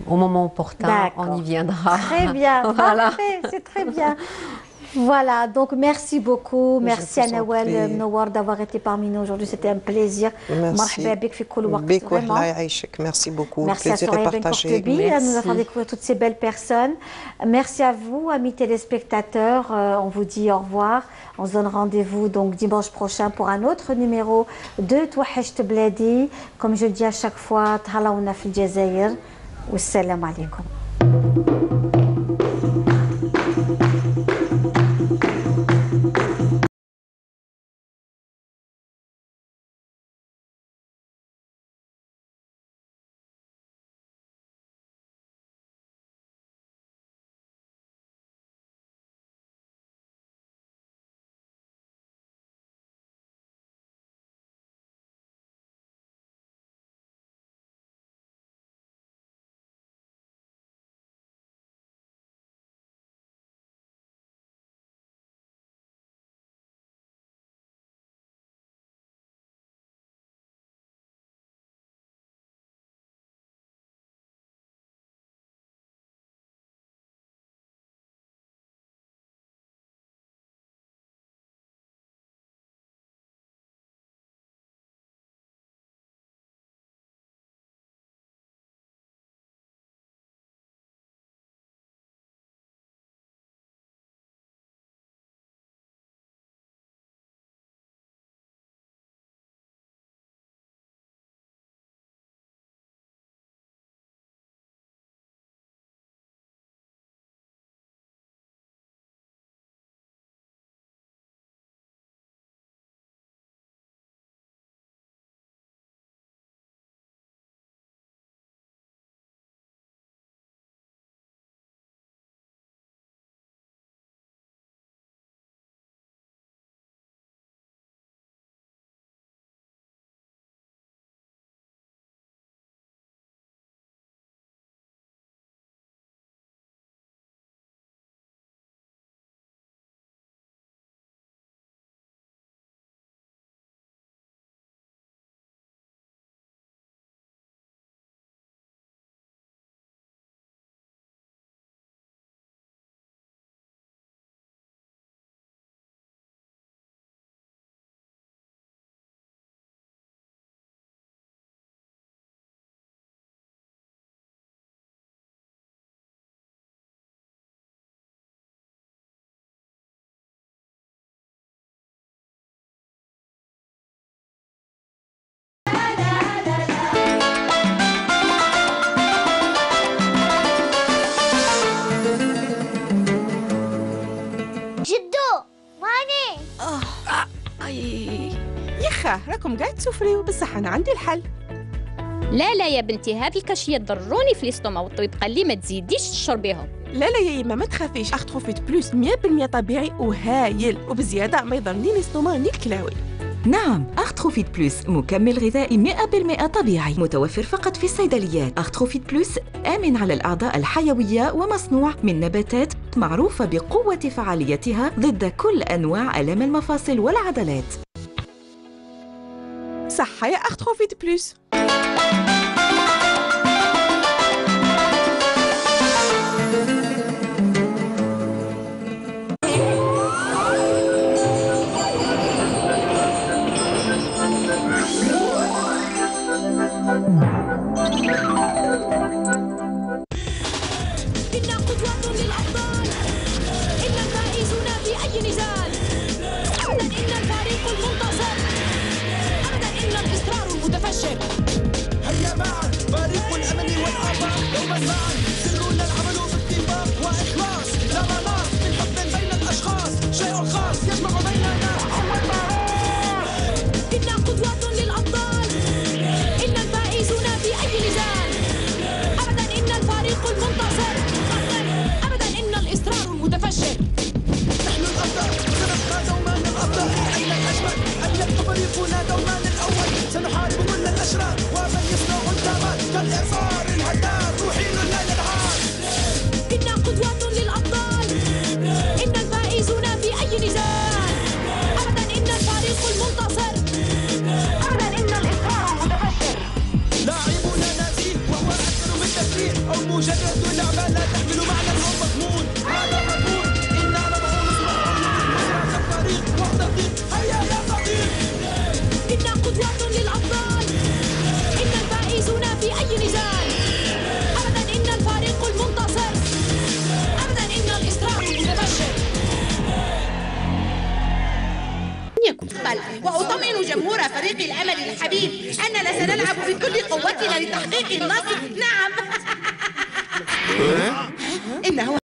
Au moment opportun, on y viendra. Très bien, voilà. Parfait, c'est très bien. Voilà, donc merci beaucoup. Merci à Nawal Mnowar d'avoir été parmi nous aujourd'hui. C'était un plaisir. Merci. Merci beaucoup. Merci à Soraya Ben Kortebi de nous avoir découvert toutes ces belles personnes. Merci à vous, amis téléspectateurs. On vous dit au revoir. On se donne rendez-vous donc dimanche prochain pour un autre numéro de Wahech Bladi. Comme je le dis à chaque fois, Tahalaouna fil Jazair. Wassalam alaikum. راكم قاعد تسوفريو، بصح أنا عندي الحل. لا يا بنتي، هذه الكاشيات ضروني في الاستوما، والطبيب قال لي ما تزيديش تشربيهم. لا يا يما ما تخافيش، أختروفيت بلوس 100% طبيعي وهايل، وبزيادة ما يضر ني الاستوما ني الكلاوي. نعم، أختروفيت بلوس مكمل غذائي 100% طبيعي، متوفر فقط في الصيدليات. أختروفيت بلوس آمن على الأعضاء الحيوية ومصنوع من نباتات معروفة بقوة فعاليتها ضد كل أنواع آلام المفاصل والعضلات. صحة يا أختروفيت بلوس. إنا قدوة للأبطال، إن الفائزون في أي نزال، أبدا إن الفريق المنتصر، أبدا إن الإصرار المتفشر. هيا معا فريق الأمل والآفاق، دوما معا سرنا العمل باتفاق وإخلاص، لا مناص من حب بين الأشخاص، شيء خاص يجمع بيننا هو المعروف. إنا قدوة للأبطال، إن الفائزون في أي نزال، أبدا إن الفريق المنتصر، أبدا إن الإصرار المتفشر. نحن الأبطال سنبقى دوما الأبطال، أين الأجمل أن يبقى فريقنا دوما الأول، سنحارب كل الأشرار ومن يصنع الدمار كالإعصار الهدار نحيل الليل النهار. إنا قدوة للأبطال، إن الفائزون في أي نزال، أبدا إن الفريق المنتصر، أبدا إن الإصرار المتفشر. لاعبنا نزيه وهو أكثر من تسليح أو مجرد لعبة لا تحمل معنى أو مضمون. هذا مضمون إنا نضع نصبح الفريق وحدة. هيا يا صديق. إنا قدوة للأبطال، إن الفائزون في أي نزال، أبدا إن الفريق المنتصر، أبدا إن الإصرار المتفشر. بل وأطمئن جمهور فريق الأمل الحبيب أننا سنلعب بكل قوتنا لتحقيق النصر. نعم. إنه